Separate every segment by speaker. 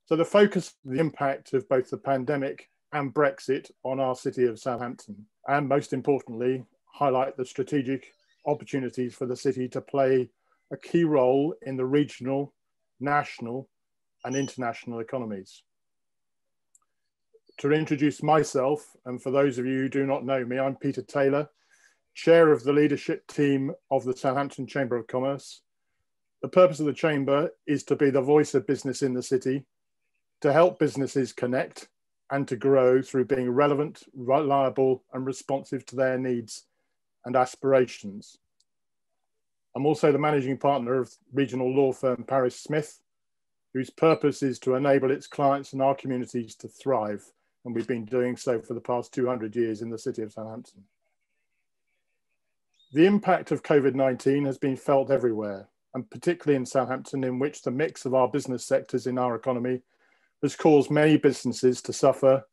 Speaker 1: So the focus of the impact of both the pandemic and Brexit on our city of Southampton, and most importantly, highlight the strategic opportunities for the city to play a key role in the regional, national, and international economies. To introduce myself, and for those of you who do not know me, I'm Peter Taylor, Chair of the leadership team of the Southampton Chamber of Commerce. The purpose of the Chamber is to be the voice of business in the city, to help businesses connect and to grow through being relevant, reliable, and responsive to their needs and aspirations. I'm also the managing partner of regional law firm Paris Smith, whose purpose is to enable its clients and our communities to thrive. And we've been doing so for the past 200 years in the city of Southampton. The impact of COVID-19 has been felt everywhere, and particularly in Southampton, in which the mix of our business sectors in our economy has caused many businesses to suffer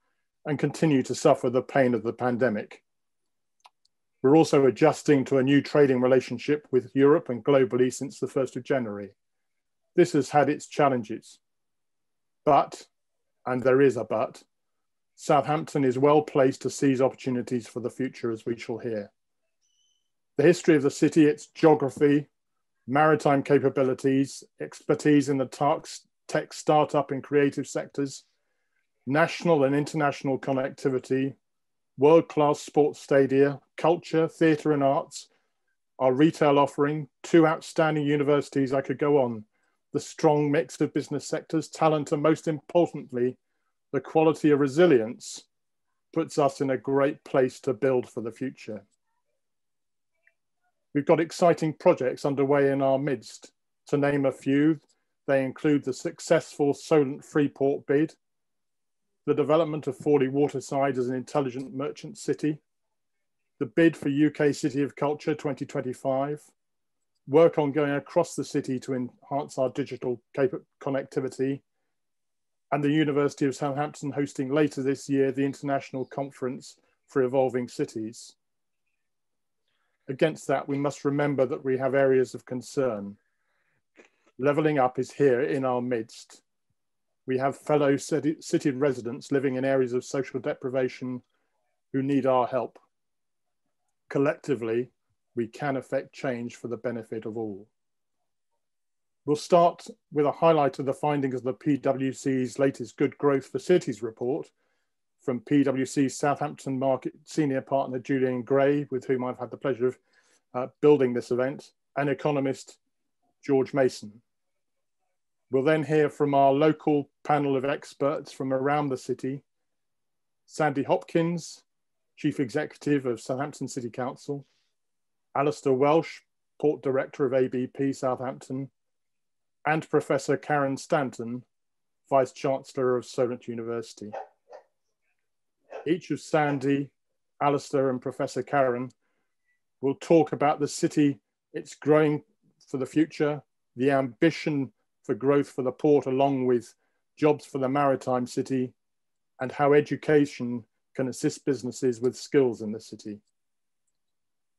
Speaker 1: and continue to suffer the pain of the pandemic. We're also adjusting to a new trading relationship with Europe and globally since the 1st of January. This has had its challenges, but, and there is a but, Southampton is well placed to seize opportunities for the future, as we shall hear. The history of the city, its geography, maritime capabilities, expertise in the tech startup and creative sectors, national and international connectivity, world-class sports stadia, culture, theatre and arts, our retail offering, 2 outstanding universities, I could go on, the strong mix of business sectors, talent, and most importantly, the quality of resilience puts us in a great place to build for the future. We've got exciting projects underway in our midst. To name a few, they include the successful Solent Freeport bid, the development of Fawley Waterside as an intelligent merchant city, the bid for UK City of Culture 2025, work ongoing across the city to enhance our digital connectivity, and the University of Southampton hosting later this year the International Conference for Evolving Cities. Against that, we must remember that we have areas of concern. Levelling up is here in our midst. We have fellow city residents living in areas of social deprivation who need our help. Collectively, we can affect change for the benefit of all. We'll start with a highlight of the findings of the PwC's latest Good Growth for Cities report from PwC Southampton Market Senior Partner Julian Gray, with whom I've had the pleasure of building this event, and economist George Mason. We'll then hear from our local panel of experts from around the city, Sandy Hopkins, Chief Executive of Southampton City Council, Alistair Welsh, Port Director of ABP Southampton, and Professor Karen Stanton, Vice Chancellor of Solent University. Each of Sandy, Alistair and Professor Karen will talk about the city, its growing for the future, the ambition for growth for the port along with jobs for the maritime city, and how education can assist businesses with skills in the city.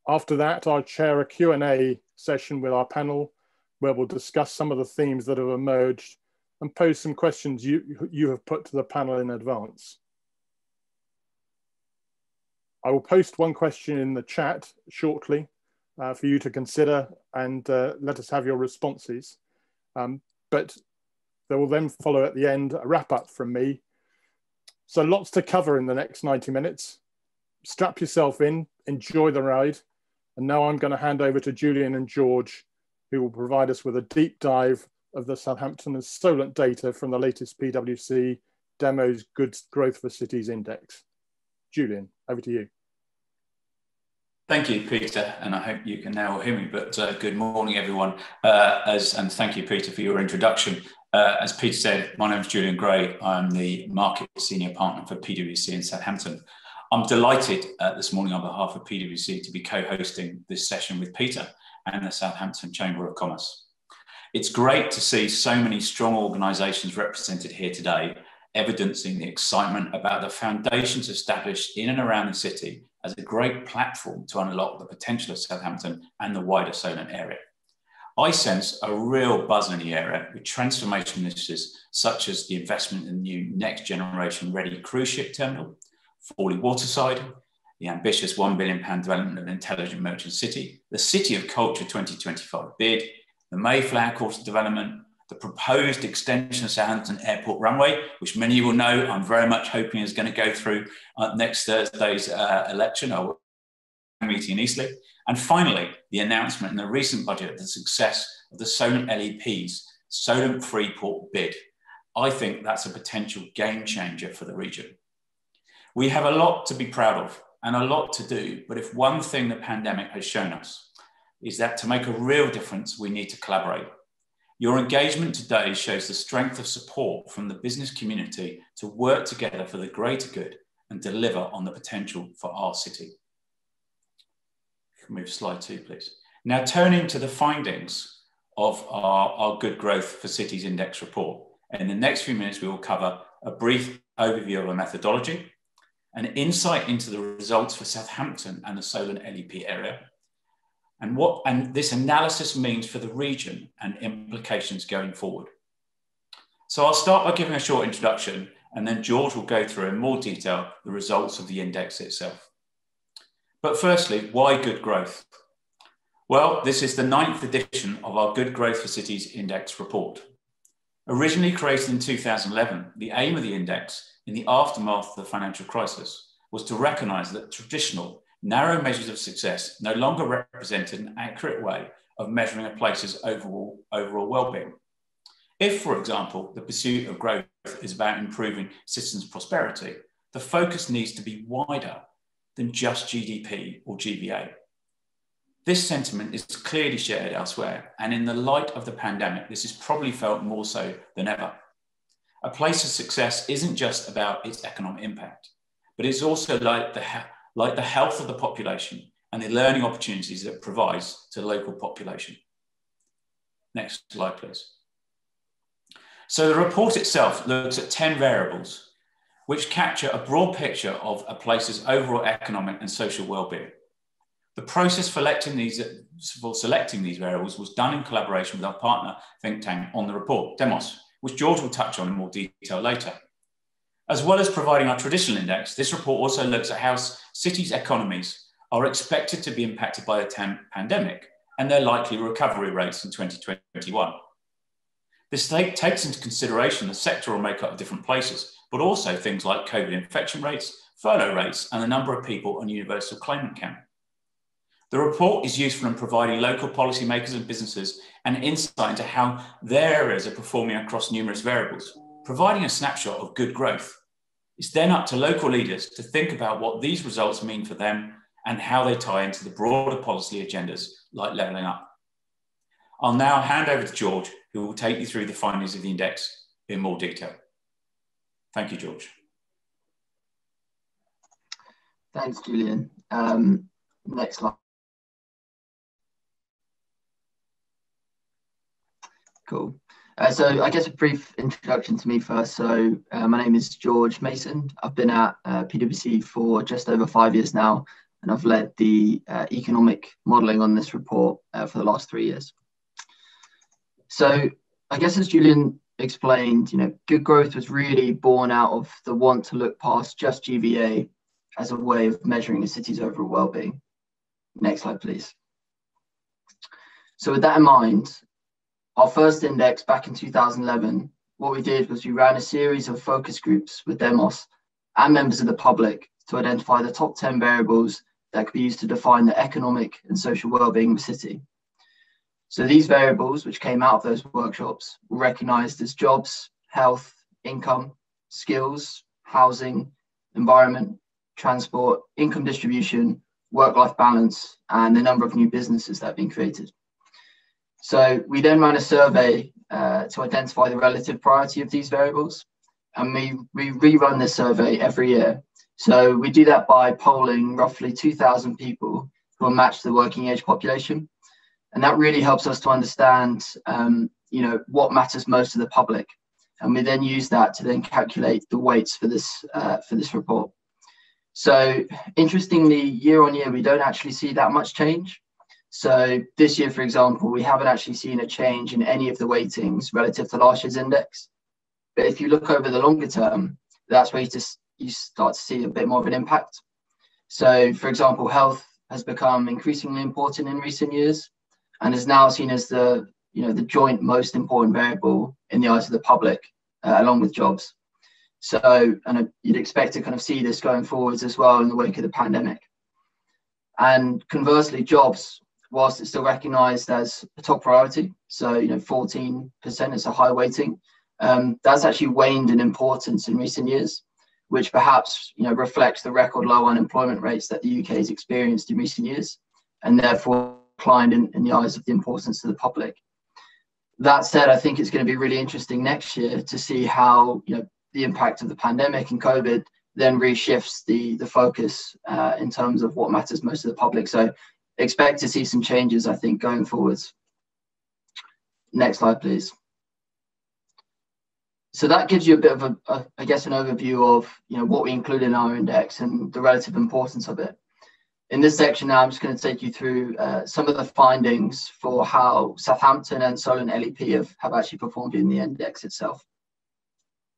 Speaker 1: After that, I'll chair a Q&A session with our panel where we'll discuss some of the themes that have emerged and pose some questions you have put to the panel in advance. I will post one question in the chat shortly for you to consider and let us have your responses. But there will then follow at the end a wrap up from me. So lots to cover in the next 90 minutes. Strap yourself in, enjoy the ride. And now I'm going to hand over to Julian and George, who will provide us with a deep dive of the Southampton and Solent data from the latest PwC Demos Good Growth for Cities Index. Julian, over to you.
Speaker 2: Thank you, Peter, and I hope you can now hear me, but good morning, everyone. And thank you, Peter, for your introduction. As Peter said, my name is Julian Gray. I'm the Market Senior Partner for PwC in Southampton. I'm delighted this morning on behalf of PwC to be co-hosting this session with Peter and the Southampton Chamber of Commerce. It's great to see so many strong organisations represented here today, evidencing the excitement about the foundations established in and around the city as a great platform to unlock the potential of Southampton and the wider Solent area. I sense a real buzz in the area with transformation initiatives such as the investment in the new next generation ready cruise ship terminal, Fawley Waterside, the ambitious £1 billion development of an intelligent merchant city, the City of Culture 2025 bid, the Mayflower Quarter development, the proposed extension of Southampton Airport runway, which many of you will know I'm very much hoping is going to go through next Thursday's election or meeting in Eastleigh. And finally, the announcement in the recent budget of the success of the Solent LEP's Solent Freeport bid. I think that's a potential game changer for the region. We have a lot to be proud of and a lot to do, but if one thing the pandemic has shown us is that to make a real difference, we need to collaborate. Your engagement today shows the strength of support from the business community to work together for the greater good and deliver on the potential for our city. Move slide 2, please. Now, turning to the findings of our Good Growth for Cities Index report. In the next few minutes, we will cover a brief overview of the methodology, an insight into the results for Southampton and the Solent LEP area, and what this analysis means for the region and implications going forward. So I'll start by giving a short introduction, and then George will go through in more detail the results of the index itself. But firstly, why good growth? Well, this is the 9th edition of our Good Growth for Cities Index report. Originally created in 2011, the aim of the index in the aftermath of the financial crisis was to recognise that traditional, narrow measures of success no longer represented an accurate way of measuring a place's overall well-being. If, for example, the pursuit of growth is about improving citizens' prosperity, the focus needs to be wider than just GDP or GVA. This sentiment is clearly shared elsewhere, and in the light of the pandemic, this is probably felt more so than ever. A place of success isn't just about its economic impact, but it's also like the health of the population and the learning opportunities that it provides to the local population. Next slide, please. So the report itself looks at 10 variables which capture a broad picture of a place's overall economic and social well-being. The process for selecting these variables was done in collaboration with our partner think tank on the report, Demos, which George will touch on in more detail later. As well as providing our traditional index, this report also looks at how cities' economies are expected to be impacted by the pandemic and their likely recovery rates in 2021. This takes into consideration the sectoral makeup of different places, but also things like COVID infection rates, furlough rates, and the number of people on universal claimant count. The report is useful in providing local policymakers and businesses an insight into how their areas are performing across numerous variables, providing a snapshot of good growth. It's then up to local leaders to think about what these results mean for them and how they tie into the broader policy agendas like levelling up. I'll now hand over to George, who will take you through the findings of the index in more detail. Thank you, George.
Speaker 3: Thanks, Julian. Next slide. Cool. So I guess a brief introduction to me first. So my name is George Mason. I've been at PwC for just over 5 years now, and I've led the economic modelling on this report for the last 3 years. So I guess as Julian explained, good growth was really born out of the want to look past just GVA as a way of measuring a city's overall well-being. Next slide, please. So with that in mind, our first index back in 2011, what we did was we ran a series of focus groups with Demos and members of the public to identify the top 10 variables that could be used to define the economic and social well-being of a city. So these variables, which came out of those workshops, were recognised as jobs, health, income, skills, housing, environment, transport, income distribution, work-life balance, and the number of new businesses that have been created. So we then ran a survey to identify the relative priority of these variables, and we rerun this survey every year. So we do that by polling roughly 2,000 people who are matched to the working age population. And that really helps us to understand, what matters most to the public. And we then use that to then calculate the weights for this report. So interestingly, year on year, we don't actually see that much change. So this year, for example, we haven't actually seen a change in any of the weightings relative to last year's index. But if you look over the longer term, that's where you start to see a bit more of an impact. So, for example, health has become increasingly important in recent years and is now seen as the joint most important variable in the eyes of the public, along with jobs. So, and you'd expect to kind of see this going forwards as well in the wake of the pandemic. And conversely, jobs, whilst it's still recognised as a top priority, so 14% is a high weighting, that's actually waned in importance in recent years, which perhaps reflects the record low unemployment rates that the UK has experienced in recent years, and therefore declined in the eyes of the importance to the public. That said, I think it's going to be really interesting next year to see how the impact of the pandemic and COVID then reshifts the focus in terms of what matters most to the public. So expect to see some changes, I think, going forwards. Next slide, please. So that gives you a bit of an overview of what we include in our index and the relative importance of it. In this section now, I'm just going to take you through some of the findings for how Southampton and Solent LEP have actually performed in the index itself.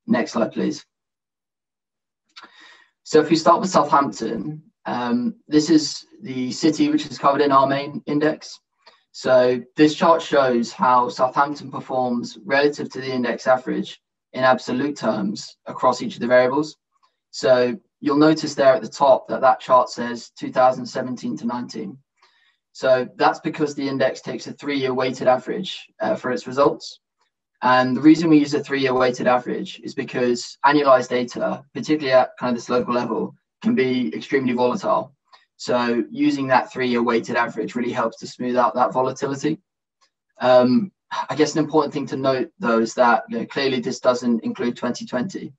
Speaker 3: Next slide, please. So if we start with Southampton, this is the city which is covered in our main index. So this chart shows how Southampton performs relative to the index average in absolute terms across each of the variables. So you'll notice there at the top that chart says 2017 to 19. So that's because the index takes a 3-year weighted average for its results. And the reason we use a 3-year weighted average is because annualized data, particularly at kind of this local level, can be extremely volatile. So using that 3-year weighted average really helps to smooth out that volatility. I guess an important thing to note, though, is that clearly this doesn't include 2020.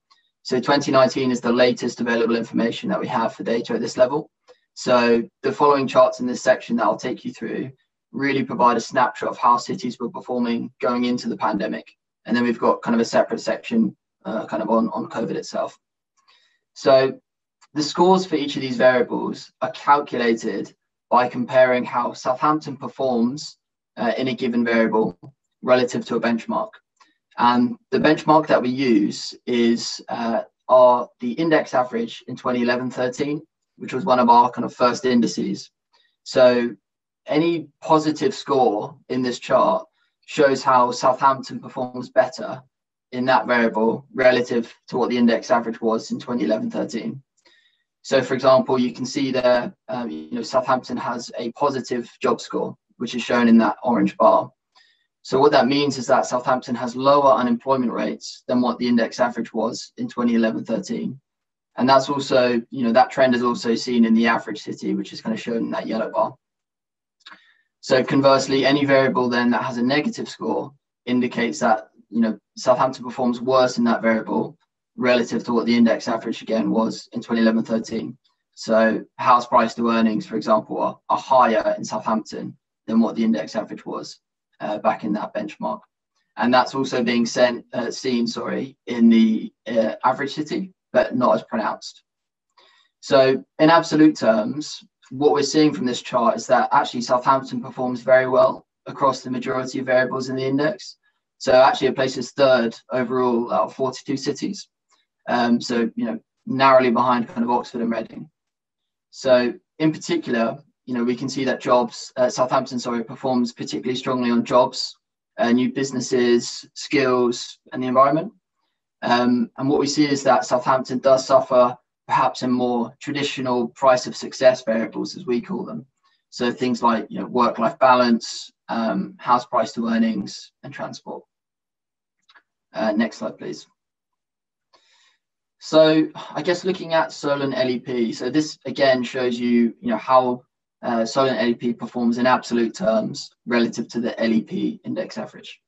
Speaker 3: So 2019 is the latest available information that we have for data at this level. So the following charts in this section that I'll take you through really provide a snapshot of how cities were performing going into the pandemic. And then we've got kind of a separate section kind of on COVID itself. So the scores for each of these variables are calculated by comparing how Southampton performs in a given variable relative to a benchmark. And the benchmark that we use is the index average in 2011-13, which was one of our kind of first indices. So any positive score in this chart shows how Southampton performs better in that variable relative to what the index average was in 2011-13. So, for example, you can see there, Southampton has a positive job score, which is shown in that orange bar. So what that means is that Southampton has lower unemployment rates than what the index average was in 2011-13. And that's also, that trend is also seen in the average city, which is kind of shown in that yellow bar. So conversely, any variable then that has a negative score indicates that, Southampton performs worse in that variable relative to what the index average again was in 2011-13. So house price to earnings, for example, are higher in Southampton than what the index average was back in that benchmark. And that's also being seen in the average city, but not as pronounced. So in absolute terms, what we're seeing from this chart is that actually Southampton performs very well across the majority of variables in the index. So actually it places third overall out of 42 cities. So, narrowly behind kind of Oxford and Reading. So in particular, we can see that Southampton performs particularly strongly on jobs, new businesses, skills, and the environment. And what we see is that Southampton does suffer perhaps in more traditional price of success variables, as we call them. So things like work-life balance, house price to earnings, and transport. Next slide, please. So I guess looking at Solent LEP, so this again shows you, how Solent LEP performs in absolute terms relative to the LEP index average.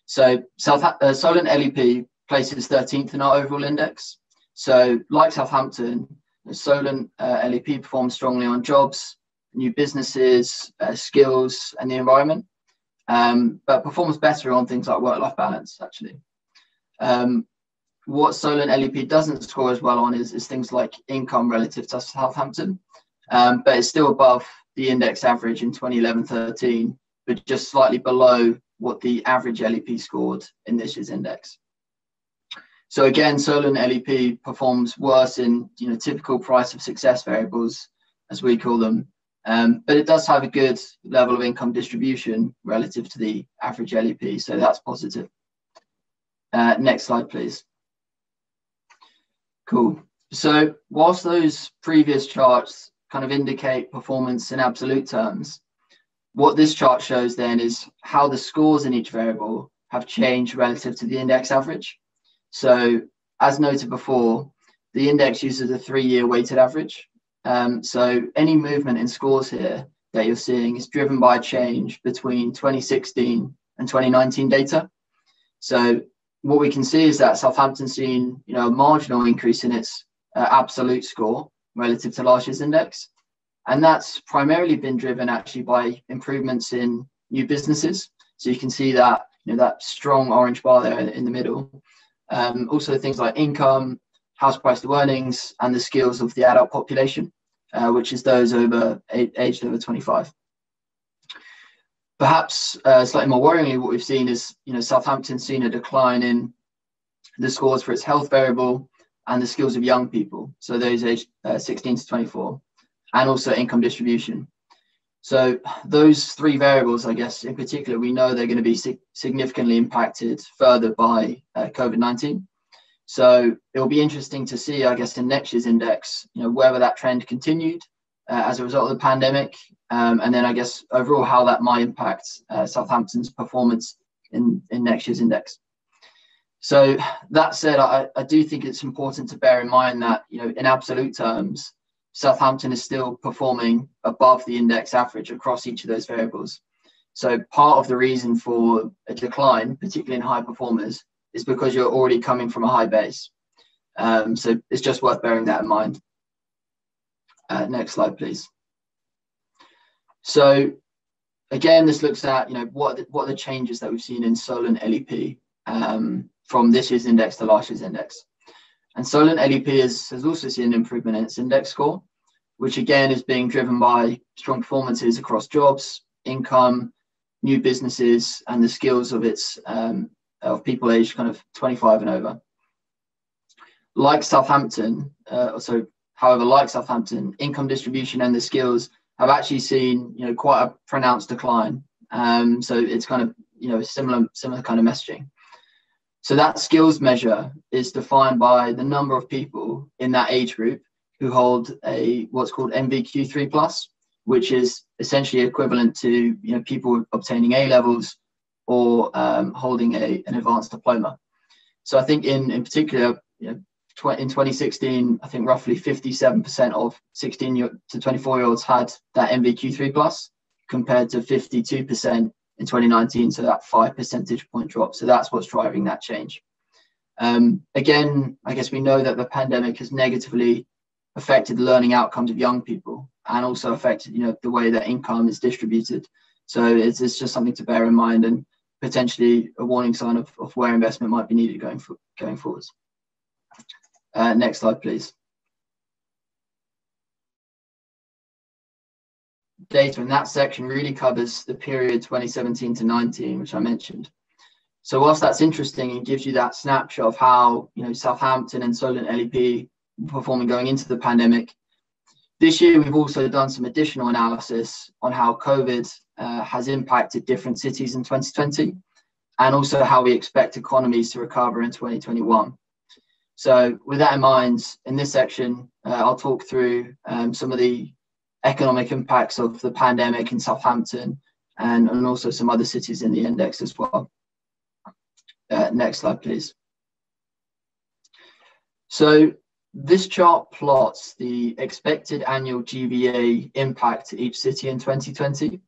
Speaker 3: So Solent LEP places 13th in our overall index. So like Southampton, Solent LEP performs strongly on jobs, new businesses, skills, and the environment, but performs better on things like work-life balance, actually. What Solent LEP doesn't score as well on is things like income relative to Southampton, but it's still above the index average in 2011-13, but just slightly below what the average LEP scored in this year's index. So again, Solent LEP performs worse in typical price of success variables, as we call them, but it does have a good level of income distribution relative to the average LEP, so that's positive. Next slide, please. Cool. So whilst those previous charts kind of indicate performance in absolute terms, what this chart shows then is how the scores in each variable have changed relative to the index average. So as noted before, the index uses a 3-year weighted average. So any movement in scores here that you're seeing is driven by a change between 2016 and 2019 data. So what we can see is that Southampton's seen a marginal increase in its absolute score relative to last year's index. And that's primarily been driven actually by improvements in new businesses. So you can see that, that strong orange bar there in the middle. Also things like income, house price to earnings, and the skills of the adult population, which is those aged over 25. Perhaps slightly more worryingly, what we've seen is, Southampton's seen a decline in the scores for its health variable and the skills of young people, so those aged 16 to 24, and also income distribution. So those 3 variables, I guess, in particular, we know they're going to be significantly impacted further by COVID-19. So it'll be interesting to see, I guess, in next year's index, whether that trend continued as a result of the pandemic, and then I guess overall how that might impact Southampton's performance in next year's index. So that said, I do think it's important to bear in mind that, in absolute terms, Southampton is still performing above the index average across each of those variables. So part of the reason for a decline, particularly in high performers, is because you're already coming from a high base. So it's just worth bearing that in mind. Next slide, please. So again, this looks at what are the changes that we've seen in Solent LEP from this year's index to last year's index. And Solent LEP has also seen an improvement in its index score, which again is being driven by strong performances across jobs, income, new businesses, and the skills of its of people aged kind of 25 and over. Like Southampton, like Southampton, income distribution and the skills have actually seen quite a pronounced decline. So it's kind of similar kind of messaging. So that skills measure is defined by the number of people in that age group who hold what's called NVQ3+, which is essentially equivalent to people obtaining A levels or holding an advanced diploma. So I think in particular, in 2016, I think roughly 57% of 16 to 24-year-olds had that NVQ3+, compared to 52% in 2019, so that 5 percentage point drop. So that's what's driving that change. Again, I guess we know that the pandemic has negatively affected the learning outcomes of young people and also affected the way that income is distributed. So it's just something to bear in mind and potentially a warning sign of where investment might be needed going forwards. Next slide, please. Data in that section really covers the period 2017 to 19, which I mentioned. So whilst that's interesting and gives you that snapshot of how Southampton and Solent LEP were performing going into the pandemic, this year we've also done some additional analysis on how COVID has impacted different cities in 2020, and also how we expect economies to recover in 2021. So with that in mind, in this section, I'll talk through some of the economic impacts of the pandemic in Southampton and also some other cities in the index as well. Next slide, please. So this chart plots the expected annual GVA impact to each city in 2020.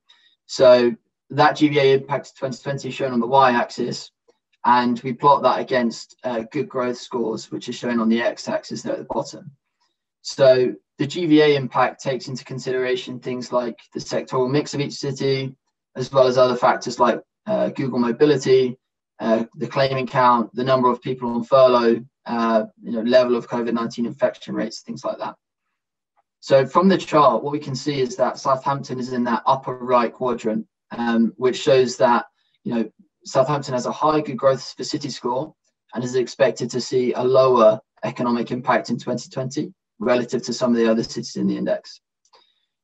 Speaker 3: So that GVA impact to 2020 is shown on the y-axis, and we plot that against good growth scores, which is shown on the x-axis there at the bottom. So the GVA impact takes into consideration things like the sectoral mix of each city, as well as other factors like Google mobility, the claiming count, the number of people on furlough, level of COVID-19 infection rates, things like that. So from the chart, what we can see is that Southampton is in that upper right quadrant, which shows that, you know, Southampton has a high good growth for city score and is expected to see a lower economic impact in 2020 relative to some of the other cities in the index.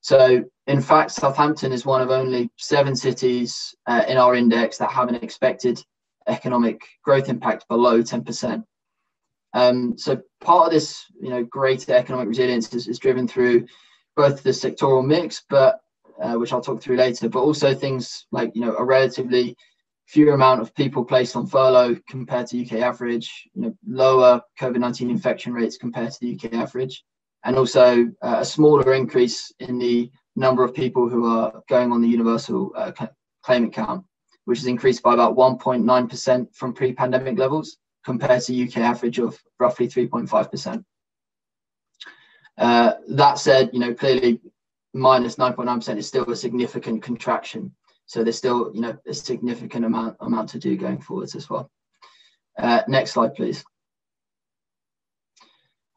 Speaker 3: So in fact, Southampton is one of only 7 cities in our index that have an expected economic growth impact below 10%. So part of this, you know, greater economic resilience is driven through both the sectoral mix, but which I'll talk through later, but also things like, you know, a relatively fewer amount of people placed on furlough compared to UK average, you know, lower COVID-19 infection rates compared to the UK average, and also a smaller increase in the number of people who are going on the universal claimant count, which has increased by about 1.9% from pre-pandemic levels compared to UK average of roughly 3.5%. That said, you know, clearly minus 9.9% is still a significant contraction. So there's still, you know, a significant amount to do going forwards as well. Next slide, please.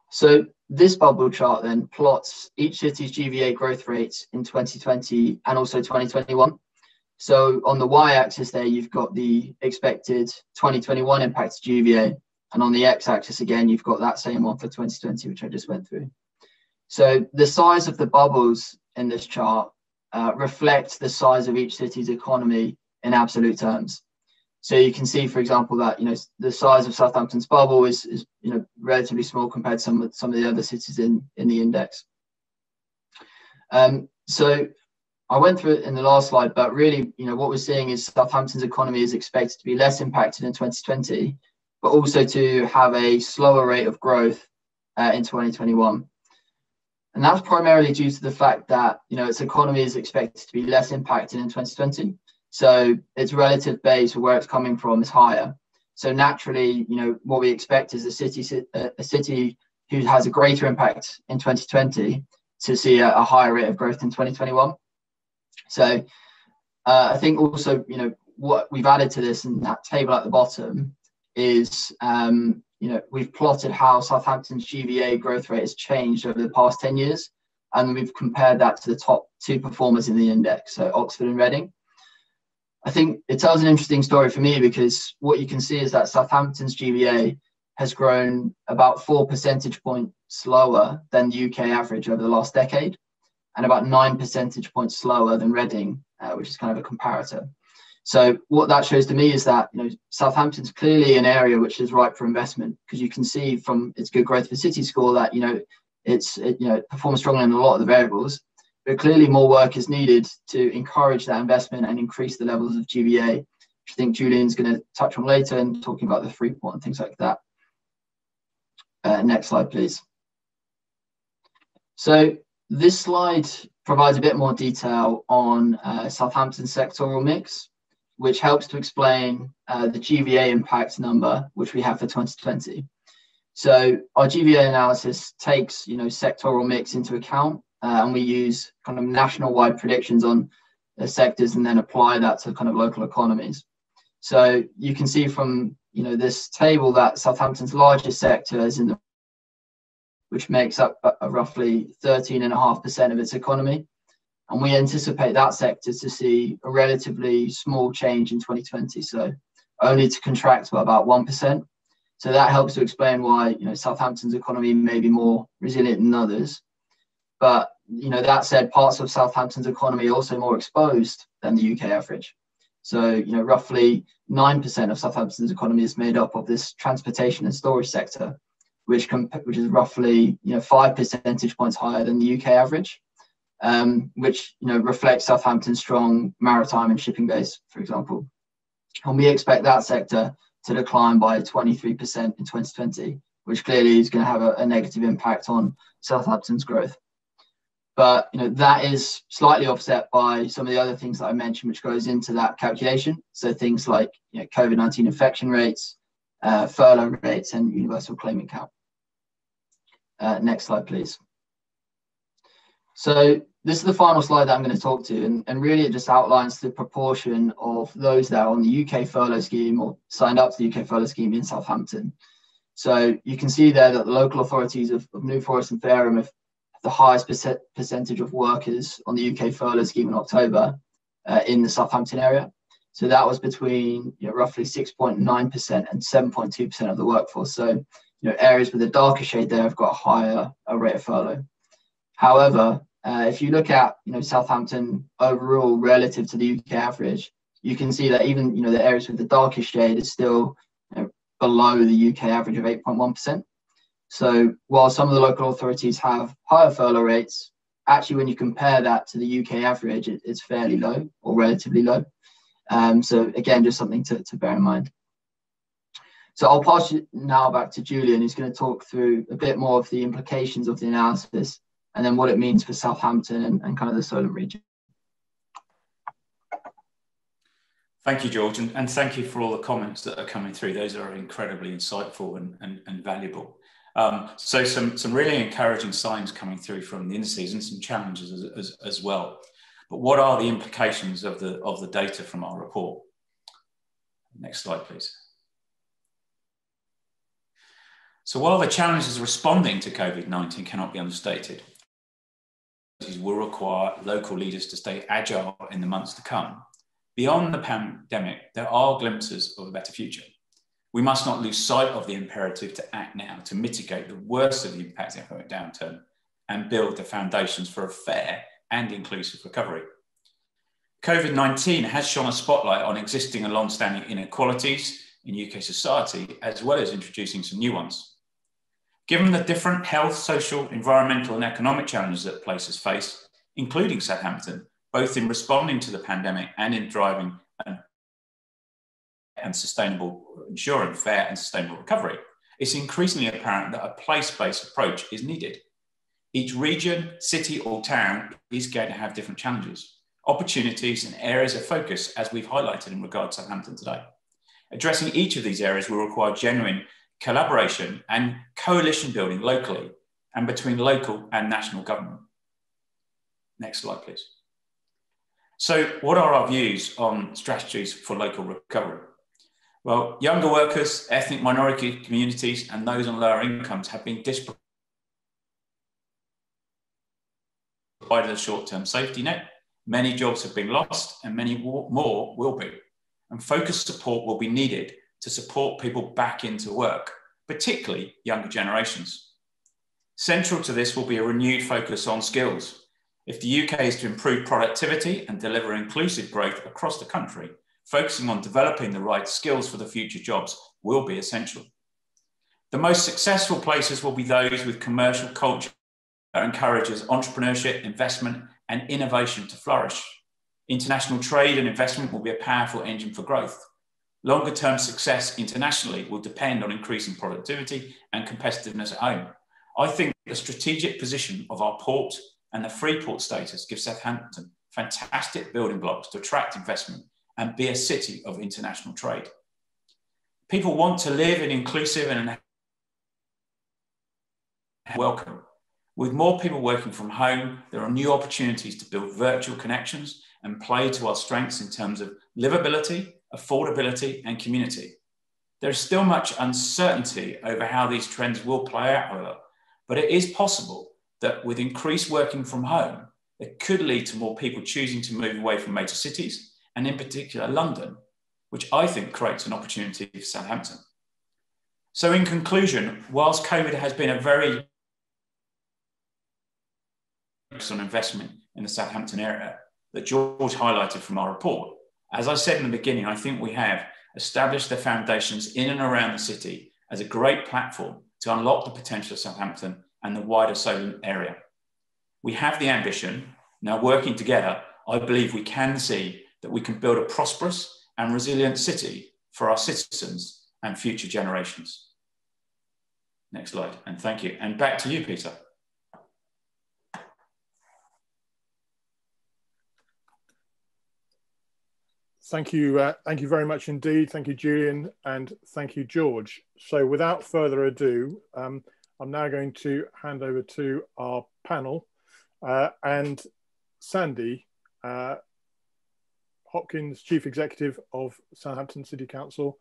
Speaker 3: So this bubble chart then plots each city's GVA growth rates in 2020 and also 2021. So on the y-axis there, you've got the expected 2021 impact to GVA, and on the x-axis again, you've got that same one for 2020, which I just went through. So the size of the bubbles in this chart reflect the size of each city's economy in absolute terms. So you can see, for example, that, you know, the size of Southampton's bubble is you know, relatively small compared to some of the other cities in the index. So I went through it in the last slide, but really, you know, what we're seeing is Southampton's economy is expected to be less impacted in 2020, but also to have a slower rate of growth in 2021. And that's primarily due to the fact that, you know, its economy is expected to be less impacted in 2020. So its relative base, or where it's coming from, is higher. So naturally, you know, what we expect is a city who has a greater impact in 2020 to see a higher rate of growth in 2021. So I think also, you know, what we've added to this in that table at the bottom is, you know, we've plotted how Southampton's GVA growth rate has changed over the past 10 years. And we've compared that to the top 2 performers in the index, so Oxford and Reading. I think it tells an interesting story for me, because what you can see is that Southampton's GVA has grown about 4 percentage points slower than the UK average over the last decade, and about 9 percentage points slower than Reading, which is kind of a comparator. So what that shows to me is that, you know, Southampton's clearly an area which is ripe for investment, because you can see from its good growth for city score that, you know, it performs strongly in a lot of the variables, but clearly more work is needed to encourage that investment and increase the levels of GVA, which I think Julian's going to touch on later, and talking about the Freeport and things like that. Next slide, please. So this slide provides a bit more detail on Southampton's sectoral mix, which helps to explain the GVA impact number, which we have for 2020. So our GVA analysis takes, you know, sectoral mix into account, and we use kind of national-wide predictions on the sectors and then apply that to kind of local economies. So you can see from, you know, this table that Southampton's largest sector is in the, which makes up roughly 13.5% of its economy. And we anticipate that sector to see a relatively small change in 2020, so only to contract by about 1%. So that helps to explain why, you know, Southampton's economy may be more resilient than others. But, you know, that said, parts of Southampton's economy are also more exposed than the UK average. So, you know, roughly 9% of Southampton's economy is made up of this transportation and storage sector, which is roughly, you know, 5 percentage points higher than the UK average. Which, you know, reflects Southampton's strong maritime and shipping base, for example. And we expect that sector to decline by 23% in 2020, which clearly is going to have a negative impact on Southampton's growth. But, you know, that is slightly offset by some of the other things that I mentioned, which goes into that calculation. So things like, you know, COVID-19 infection rates, furlough rates, and universal claimant count. Next slide, please. So this is the final slide that I'm going to talk to, and really it just outlines the proportion of those that are on the UK furlough scheme or signed up to the UK furlough scheme in Southampton. So you can see there that the local authorities of New Forest and Fareham have the highest percentage of workers on the UK furlough scheme in October in the Southampton area. So that was between roughly 6.9% and 7.2% of the workforce. So areas with a darker shade there have got a higher rate of furlough. However, if you look at Southampton overall relative to the UK average, you can see that even the areas with the darkest shade is still below the UK average of 8.1%. So while some of the local authorities have higher furlough rates, actually when you compare that to the UK average, it's fairly low or relatively low. So again, just something to bear in mind. So I'll pass you now back to Julian, who's going to talk through a bit more of the implications of the analysis and then what it means for Southampton and kind of the Solent region.
Speaker 2: Thank you, George, and thank you for all the comments that are coming through. Those are incredibly insightful and valuable. So some really encouraging signs coming through from the indices and some challenges as well. But what are the implications of the data from our report? Next slide, please. So while the challenges responding to COVID-19 cannot be understated, will require local leaders to stay agile in the months to come. Beyond the pandemic, there are glimpses of a better future. We must not lose sight of the imperative to act now to mitigate the worst of the impacts of the economic downturn and build the foundations for a fair and inclusive recovery. COVID-19 has shone a spotlight on existing and long-standing inequalities in UK society, as well as introducing some new ones. Given the different health, social, environmental and economic challenges that places face, including Southampton, both in responding to the pandemic and in driving ensuring fair and sustainable recovery, it's increasingly apparent that a place-based approach is needed. Each region, city or town is going to have different challenges, opportunities and areas of focus, as we've highlighted in regard to Southampton today. Addressing each of these areas will require genuine collaboration and coalition building locally and between local and national government. Next slide, please. So what are our views on strategies for local recovery? Well, younger workers, ethnic minority communities and those on lower incomes have been disproportionately provided a short-term safety net. Many jobs have been lost and many more will be. And focused support will be needed to support people back into work, particularly younger generations. Central to this will be a renewed focus on skills. If the UK is to improve productivity and deliver inclusive growth across the country, focusing on developing the right skills for the future jobs will be essential. The most successful places will be those with commercial culture that encourages entrepreneurship, investment, and innovation to flourish. International trade and investment will be a powerful engine for growth. Longer term success internationally will depend on increasing productivity and competitiveness at home. I think the strategic position of our port and the free port status gives Southampton fantastic building blocks to attract investment and be a city of international trade. People want to live in inclusive and welcome. With more people working from home, there are new opportunities to build virtual connections and play to our strengths in terms of livability, affordability, and community. There is still much uncertainty over how these trends will play out, however, but it is possible that with increased working from home, it could lead to more people choosing to move away from major cities, and in particular London, which I think creates an opportunity for Southampton. So in conclusion, whilst COVID has been a very on investment in the Southampton area that George highlighted from our report, as I said in the beginning, I think we have established the foundations in and around the city as a great platform to unlock the potential of Southampton and the wider Solent area. We have the ambition. Now working together, I believe we can see that we can build a prosperous and resilient city for our citizens and future generations. Next slide, and thank you. And back to you, Peter.
Speaker 1: Thank you very much indeed. Thank you, Julian, and thank you, George. So without further ado, I'm now going to hand over to our panel and Sandy Hopkins, Chief Executive of Southampton City Council.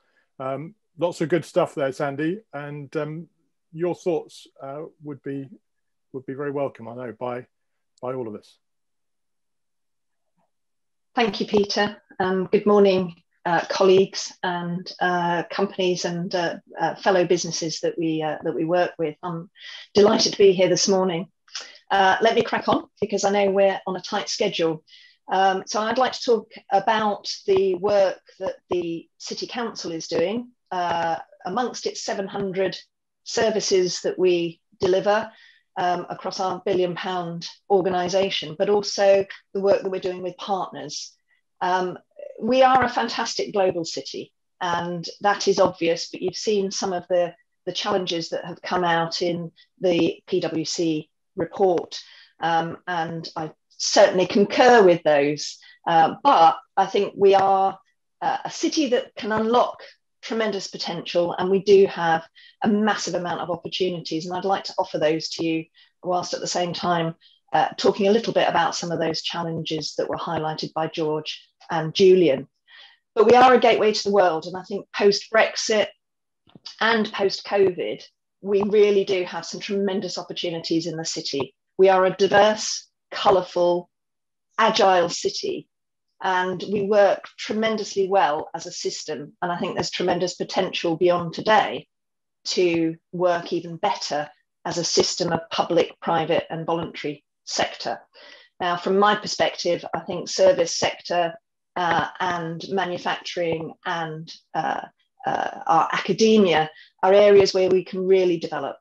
Speaker 1: Lots of good stuff there, Sandy, and your thoughts would be would be very welcome, I know, by all of us.
Speaker 4: Thank you, Peter. Good morning, colleagues and companies and fellow businesses that we work with. I'm delighted to be here this morning. Let me crack on because I know we're on a tight schedule. So I'd like to talk about the work that the City Council is doing amongst its 700 services that we deliver across our £1 billion organisation, but also the work that we're doing with partners. We are a fantastic global city, and that is obvious, but you've seen some of the challenges that have come out in the PwC report, and I certainly concur with those. But I think we are a city that can unlock tremendous potential, and we do have a massive amount of opportunities, and I'd like to offer those to you whilst at the same time talking a little bit about some of those challenges that were highlighted by George and Julian. But we are a gateway to the world, and I think post-Brexit and post-COVID, we really do have some tremendous opportunities in the city. We are a diverse, colourful, agile city, and we work tremendously well as a system. And I think there's tremendous potential beyond today to work even better as a system of public, private and voluntary sector. Now, from my perspective, I think service sector and manufacturing and our academia are areas where we can really develop.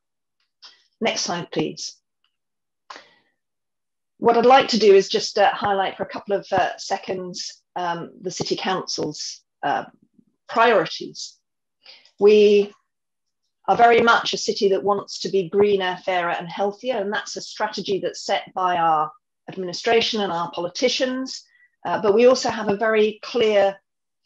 Speaker 4: Next slide, please. What I'd like to do is just highlight for a couple of seconds the City Council's priorities. We are very much a city that wants to be greener, fairer and healthier, and that's a strategy that's set by our administration and our politicians, but we also have a very clear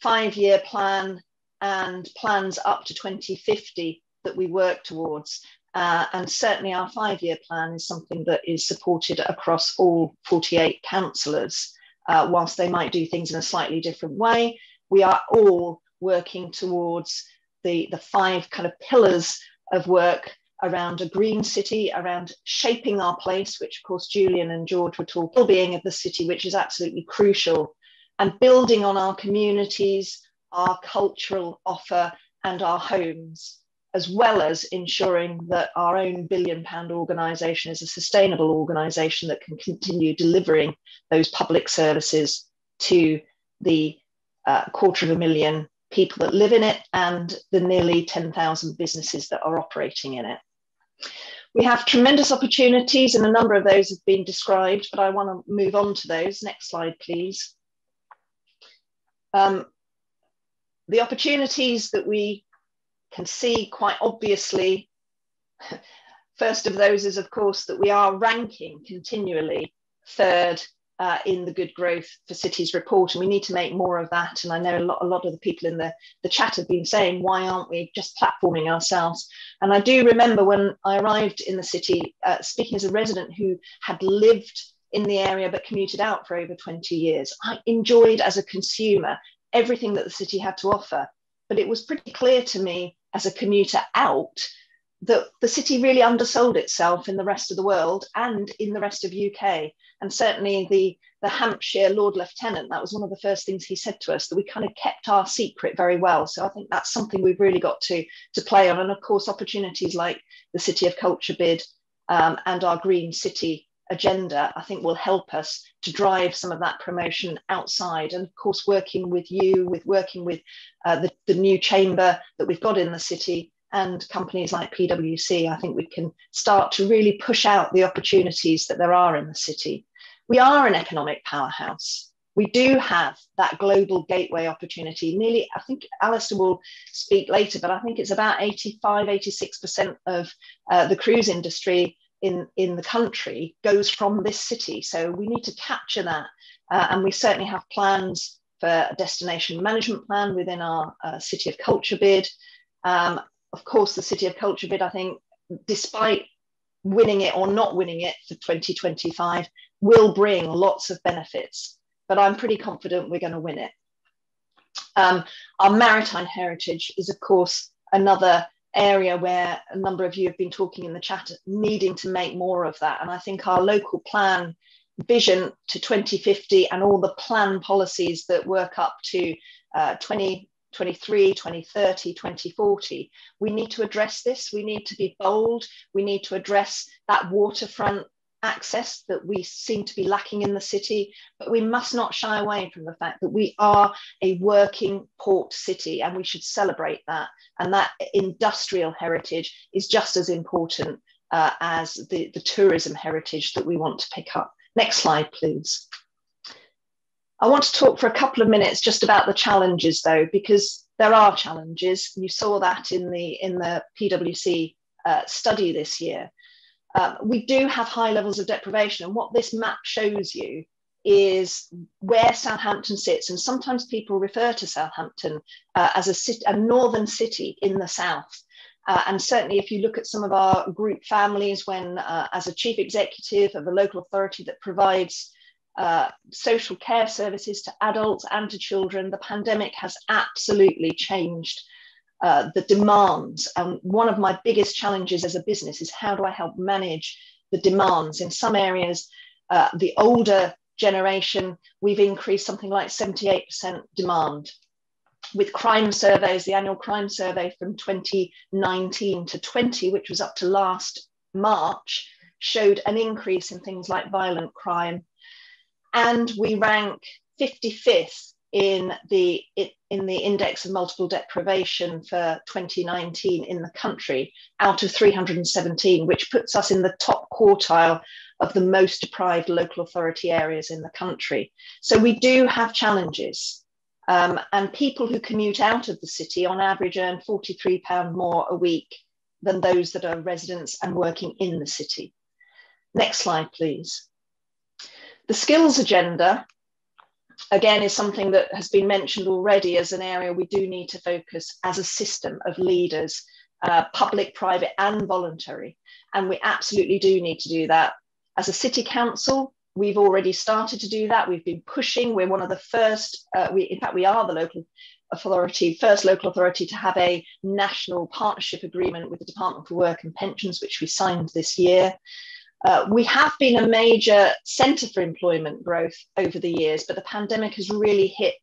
Speaker 4: 5-year plan and plans up to 2050 that we work towards. And certainly our 5-year plan is something that is supported across all 48 councillors. Whilst they might do things in a slightly different way, we are all working towards the 5 kind of pillars of work around a green city, around shaping our place, which of course Julian and George were talking, well-being of the city, which is absolutely crucial, and building on our communities, our cultural offer and our homes, as well as ensuring that our own £1 billion organisation is a sustainable organisation that can continue delivering those public services to the 250,000 people that live in it and the nearly 10,000 businesses that are operating in it. We have tremendous opportunities, and a number of those have been described, but I want to move on to those. Next slide, please. The opportunities that we can see quite obviously, first of those is of course that we are ranking continually 3rd in the Good Growth for Cities report, and we need to make more of that. And I know a lot of the people in the chat have been saying, why aren't we just platforming ourselves? And I do remember when I arrived in the city, speaking as a resident who had lived in the area but commuted out for over 20 years. I enjoyed as a consumer everything that the city had to offer, but it was pretty clear to me as a commuter out that the city really undersold itself in the rest of the world and in the rest of UK. And certainly the Hampshire Lord Lieutenant, that was one of the first things he said to us, that we kind of kept our secret very well. So I think that's something we've really got to play on. And of course, opportunities like the City of Culture bid and our Green City agenda, I think will help us to drive some of that promotion outside. And of course, working with you, working with the new chamber that we've got in the city and companies like PwC, I think we can start to really push out the opportunities that there are in the city. We are an economic powerhouse. We do have that global gateway opportunity. Nearly, I think Alistair will speak later, but I think it's about 86% of the cruise industry in the country goes from this city. So we need to capture that. And we certainly have plans for a destination management plan within our City of Culture bid. Of course, the City of Culture bid, I think, despite winning it or not winning it for 2025, will bring lots of benefits, but I'm pretty confident we're going to win it. Our maritime heritage is, of course, another area where a number of you have been talking in the chat, needing to make more of that. And I think our local plan vision to 2050 and all the plan policies that work up to 2023, 2030, 2040, we need to address this. We need to be bold. We need to address that waterfront access that we seem to be lacking in the city, but we must not shy away from the fact that we are a working port city, and we should celebrate that. And that industrial heritage is just as important as the tourism heritage that we want to pick up. Next slide, please. I want to talk for a couple of minutes just about the challenges, though, because there are challenges. You saw that in the PwC study this year. We do have high levels of deprivation, and what this map shows you is where Southampton sits. And sometimes people refer to Southampton as a northern city in the south. And certainly if you look at some of our group families, when as a chief executive of a local authority that provides social care services to adults and to children, the pandemic has absolutely changed the demands. And one of my biggest challenges as a business is, how do I help manage the demands? In some areas, the older generation, we've increased something like 78% demand. With crime surveys, the annual crime survey from 2019 to 20, which was up to last March, showed an increase in things like violent crime. And we rank 55th in the index of multiple deprivation for 2019 in the country, out of 317, which puts us in the top quartile of the most deprived local authority areas in the country. So we do have challenges. And people who commute out of the city on average earn £43 more a week than those that are residents and working in the city. Next slide, please. The skills agenda, again, is something that has been mentioned already as an area we do need to focus as a system of leaders, public, private, and voluntary. And we absolutely do need to do that. As a city council, we've already started to do that. We've been pushing. We're one of the first, in fact, we are the local authority, first local authority to have a national partnership agreement with the Department for Work and Pensions, which we signed this year. We have been a major centre for employment growth over the years, but the pandemic has really hit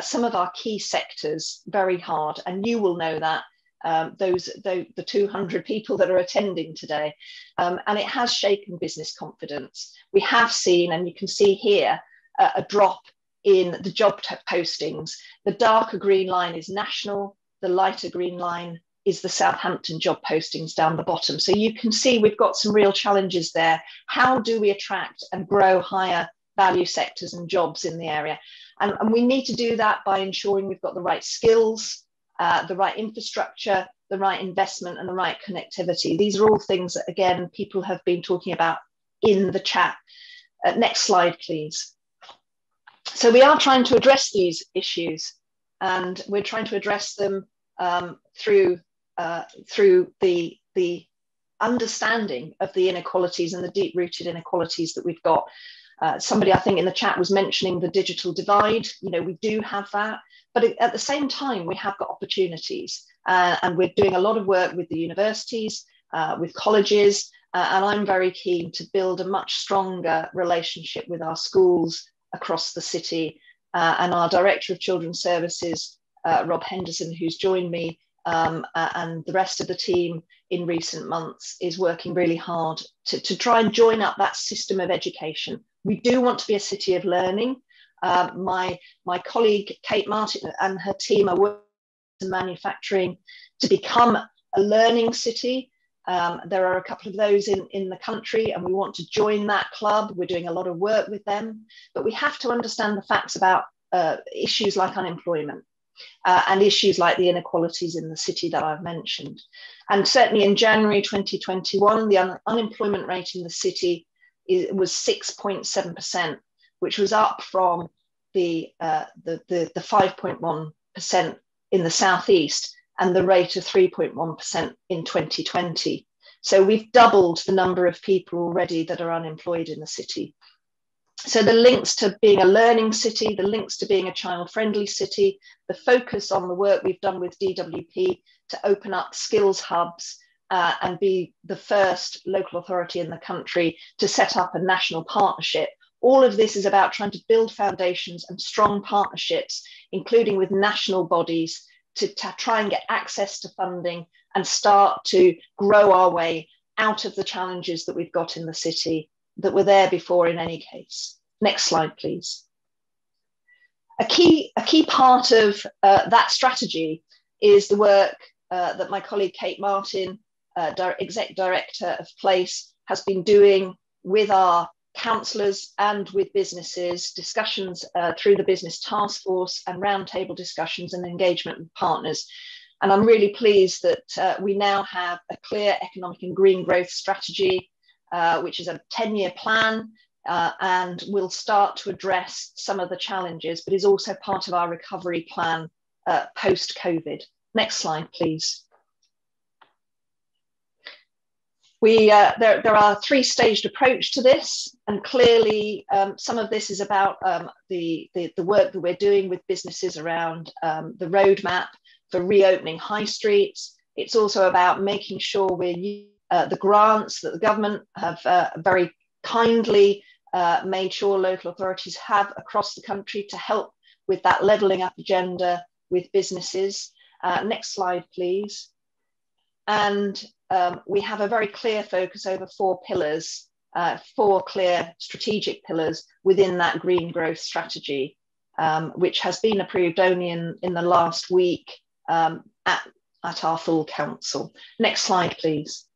Speaker 4: some of our key sectors very hard. And you will know that, the 200 people that are attending today, and it has shaken business confidence. We have seen, and you can see here, a drop in the job postings. The darker green line is national, the lighter green line is the Southampton job postings down the bottom. So you can see we've got some real challenges there. How do we attract and grow higher value sectors and jobs in the area? And we need to do that by ensuring we've got the right skills, the right infrastructure, the right investment, and the right connectivity. These are all things that, again, people have been talking about in the chat. Next slide, please. So we are trying to address these issues, and we're trying to address them through the understanding of the inequalities and the deep-rooted inequalities that we've got. Somebody, I think, in the chat was mentioning the digital divide. You know, we do have that, but at the same time, we have got opportunities, and we're doing a lot of work with the universities, with colleges, and I'm very keen to build a much stronger relationship with our schools across the city. And our Director of Children's Services, Rob Henderson, who's joined me, and the rest of the team in recent months, is working really hard to try and join up that system of education. We do want to be a city of learning. My colleague Kate Martin and her team are working in manufacturing to become a learning city. There are a couple of those in the country, and we want to join that club. We're doing a lot of work with them, but we have to understand the facts about issues like unemployment and issues like the inequalities in the city that I've mentioned. And certainly in January 2021, the unemployment rate in the city was 6.7%, which was up from the 5.1% in the southeast and the rate of 3.1% in 2020. So we've doubled the number of people already that are unemployed in the city. So the links to being a learning city, the links to being a child-friendly city, the focus on the work we've done with DWP to open up skills hubs and be the first local authority in the country to set up a national partnership. All of this is about trying to build foundations and strong partnerships, including with national bodies, to try and get access to funding and start to grow our way out of the challenges that we've got in the city that were there before in any case. Next slide, please. A key part of that strategy is the work that my colleague Kate Martin, Exec Director of Place, has been doing with our councillors and with businesses, discussions through the business task force and roundtable discussions and engagement with partners. And I'm really pleased that we now have a clear economic and green growth strategy, which is a 10-year plan and will start to address some of the challenges, but is also part of our recovery plan post-COVID. Next slide, please. There are three-staged approach to this, and clearly some of this is about the work that we're doing with businesses around the roadmap for reopening high streets. It's also about making sure we're using the grants that the government have very kindly made sure local authorities have across the country to help with that levelling up agenda with businesses. Next slide, please. And we have a very clear focus over four pillars, four clear strategic pillars within that green growth strategy, which has been approved only in the last week at our full council. Next slide, please.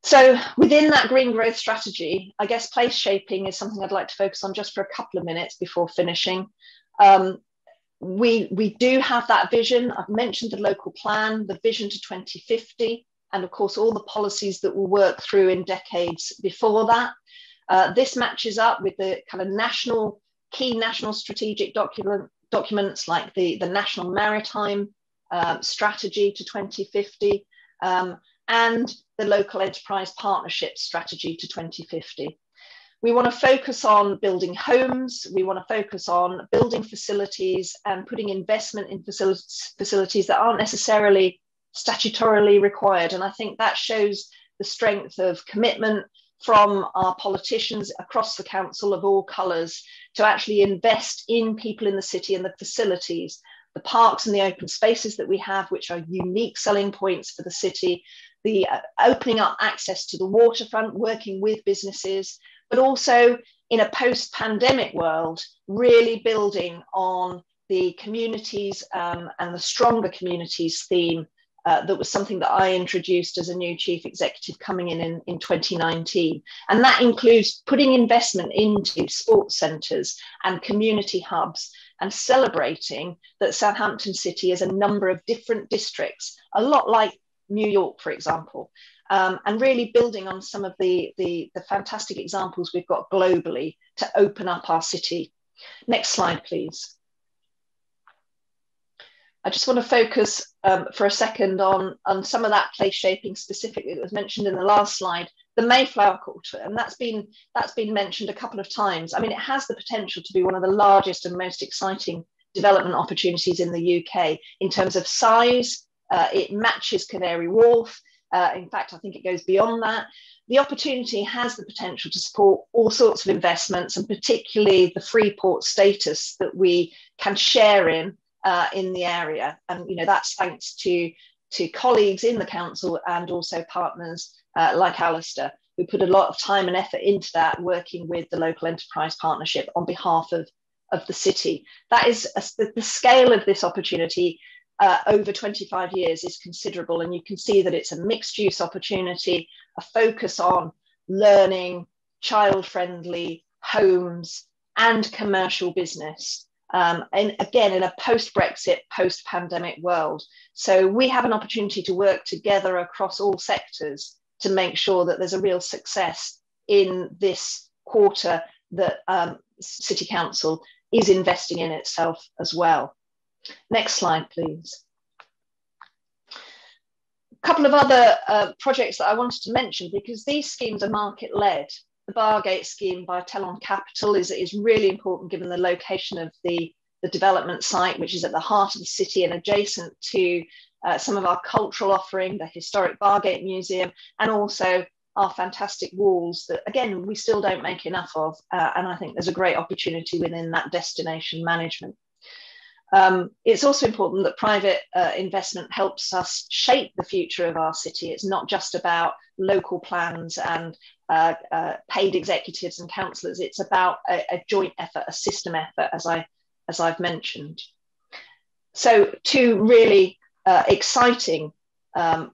Speaker 4: So within that green growth strategy, I guess place shaping is something I'd like to focus on just for a couple of minutes before finishing. We do have that vision. I've mentioned the local plan, the vision to 2050, and of course all the policies that we'll work through in decades before that. This matches up with the kind of key national strategic documents like the National Maritime Strategy to 2050 and the Local Enterprise Partnership Strategy to 2050. We want to focus on building homes. We want to focus on building facilities and putting investment in facilities that aren't necessarily statutorily required. And I think that shows the strength of commitment from our politicians across the council of all colours to actually invest in people in the city and the facilities, the parks and the open spaces that we have, which are unique selling points for the city, the opening up access to the waterfront, working with businesses, but also in a post-pandemic world, really building on the communities and the stronger communities theme that was something that I introduced as a new chief executive coming in 2019. And that includes putting investment into sports centres and community hubs and celebrating that Southampton City is a number of different districts, a lot like New York, for example, and really building on some of the fantastic examples we've got globally to open up our city. Next slide, please. I just want to focus for a second on some of that place shaping specifically that was mentioned in the last slide, the Mayflower Quarter, and that's been mentioned a couple of times. I mean, it has the potential to be one of the largest and most exciting development opportunities in the UK in terms of size. It matches Canary Wharf. In fact, I think it goes beyond that. The opportunity has the potential to support all sorts of investments, and particularly the free port status that we can share in the area. And that's thanks to colleagues in the council and also partners like Alistair, who put a lot of time and effort into that, working with the Local Enterprise Partnership on behalf of the city. That is the scale of this opportunity over 25 years is considerable, and you can see that it's a mixed use opportunity, a focus on learning, child-friendly homes and commercial business. And again, in a post-Brexit, post-pandemic world. So we have an opportunity to work together across all sectors to make sure that there's a real success in this quarter that City Council is investing in itself as well. Next slide, please. A couple of other projects that I wanted to mention, because these schemes are market-led. The Bargate scheme by Telon Capital is really important given the location of the the development site, which is at the heart of the city and adjacent to some of our cultural offering, the historic Bargate Museum, and also our fantastic walls that, again, we still don't make enough of. And I think there's a great opportunity within that destination management. It's also important that private investment helps us shape the future of our city. It's not just about local plans and paid executives and councillors. It's about a joint effort, a system effort, as I've mentioned. So two really exciting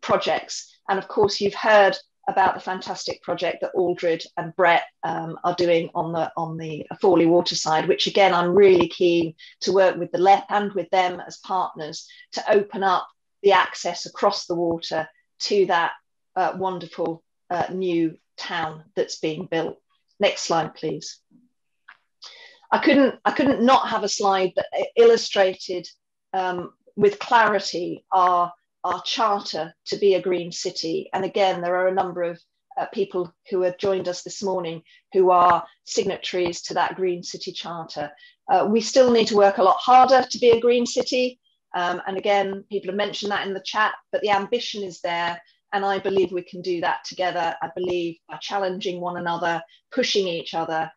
Speaker 4: projects. And of course, you've heard about the fantastic project that Aldred and Brett are doing on the Forley water side, which again, I'm really keen to work with the LEP and with them as partners to open up the access across the water to that wonderful new town that's being built. Next slide, please. I couldn't not have a slide that illustrated with clarity our charter to be a green city. And again, there are a number of people who have joined us this morning who are signatories to that green city charter. We still need to work a lot harder to be a green city. And again, people have mentioned that in the chat, but the ambition is there. And I believe we can do that together. I believe by challenging one another, pushing each other,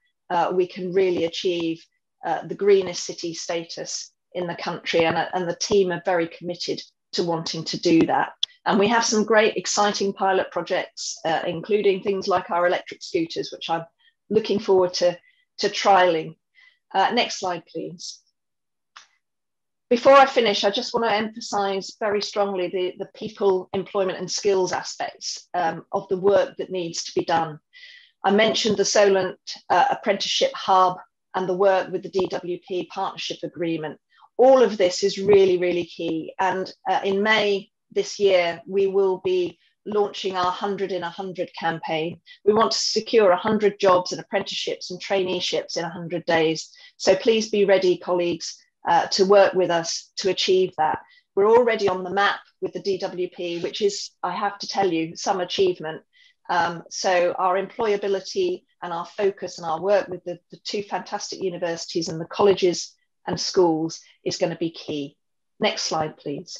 Speaker 4: we can really achieve the greenest city status in the country. And the team are very committed to wanting to do that. And we have some great exciting pilot projects, including things like our electric scooters, which I'm looking forward to trialing. Next slide, please. Before I finish, I just want to emphasize very strongly the people, employment and skills aspects of the work that needs to be done. I mentioned the Solent Apprenticeship Hub and the work with the DWP partnership agreement. All of this is really, really key. And in May this year, we will be launching our 100 in 100 campaign. We want to secure 100 jobs and apprenticeships and traineeships in 100 days. So please be ready, colleagues, to work with us to achieve that. We're already on the map with the DWP, which is, I have to tell you, some achievement. So our employability and our focus and our work with the two fantastic universities and the colleges and schools is going to be key. Next slide, please.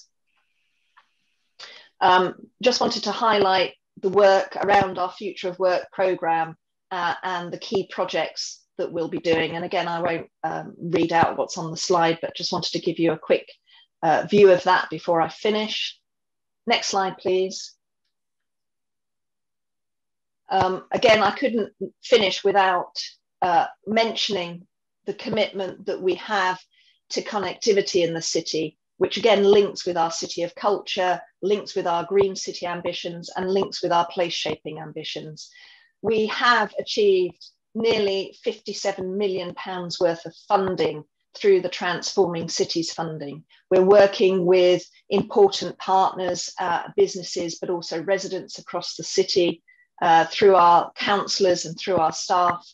Speaker 4: Just wanted to highlight the work around our Future of Work programme and the key projects that we'll be doing. And again, I won't read out what's on the slide, but just wanted to give you a quick view of that before I finish. Next slide, please. Again, I couldn't finish without mentioning the commitment that we have to connectivity in the city, which again links with our City of Culture, links with our Green City ambitions, and links with our place shaping ambitions. We have achieved nearly £57 million worth of funding through the Transforming Cities funding. We're working with important partners, businesses, but also residents across the city through our councillors and through our staff.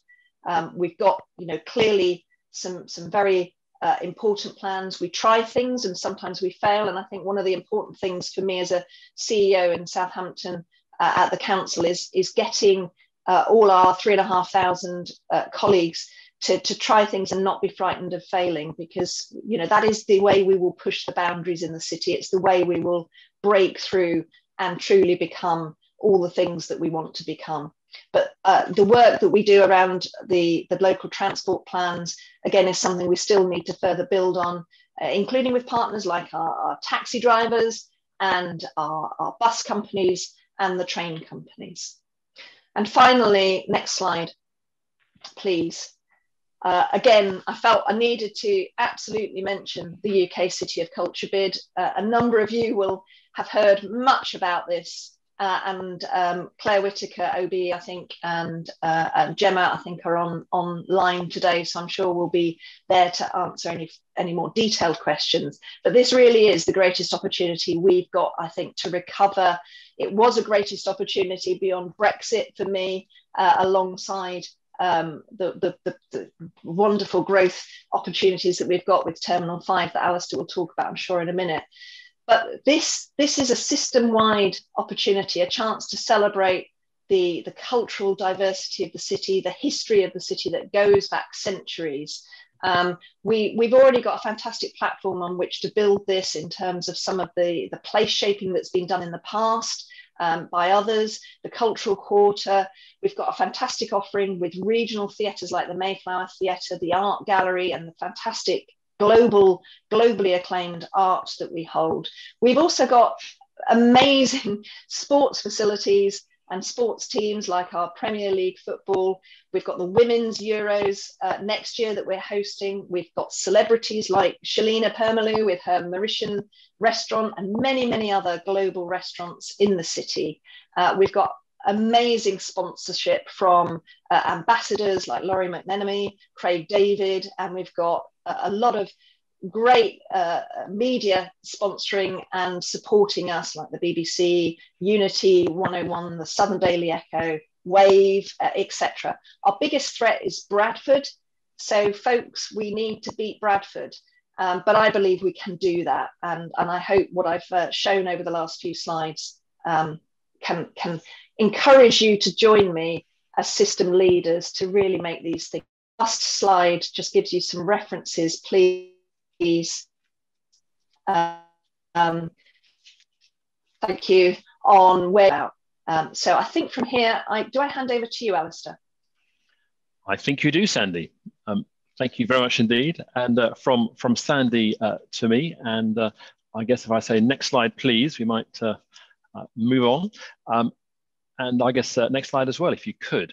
Speaker 4: We've got, clearly some very important plans. We try things and sometimes we fail. And I think one of the important things for me as a CEO in Southampton at the council is getting all our 3,500 colleagues to try things and not be frightened of failing, because that is the way we will push the boundaries in the city. It's the way we will break through and truly become all the things that we want to become. But the work that we do around the local transport plans, again, is something we still need to further build on, including with partners like our taxi drivers and our bus companies and the train companies. And finally, next slide, please. Again, I felt I needed to absolutely mention the UK City of Culture bid. A number of you will have heard much about this. And Claire Whitaker, OB, I think, and Gemma, I think, are online today, so I'm sure we'll be there to answer any more detailed questions. But this really is the greatest opportunity we've got, I think, to recover. It was a greatest opportunity beyond Brexit for me, alongside the wonderful growth opportunities that we've got with Terminal 5 that Alistair will talk about, I'm sure, in a minute. But this is a system-wide opportunity, a chance to celebrate the cultural diversity of the city, the history of the city that goes back centuries, We've already got a fantastic platform on which to build this in terms of some of the place shaping that's been done in the past by others, the cultural quarter. We've got a fantastic offering with regional theatres like the Mayflower Theatre, the Art Gallery, and the fantastic globally acclaimed art that we hold. We've also got amazing sports facilities and sports teams like our Premier League football. We've got the Women's Euros next year that we're hosting. We've got celebrities like Shalina Permalu with her Mauritian restaurant and many, many other global restaurants in the city. We've got amazing sponsorship from ambassadors like Laurie McNenemy, Craig David, and we've got a lot of great media sponsoring and supporting us, like the BBC, Unity 101, the Southern Daily Echo, Wave, etc. Our biggest threat is Bradford. So folks, we need to beat Bradford. But I believe we can do that. And I hope what I've shown over the last few slides can encourage you to join me as system leaders to really make these things. Last slide just gives you some references, please. Thank you, on where. So I think from here, do I hand over to you, Alistair?
Speaker 5: I think you do, Sandy. Thank you very much indeed. And from Sandy to me, and I guess if I say next slide, please, we might move on. And I guess next slide as well, if you could.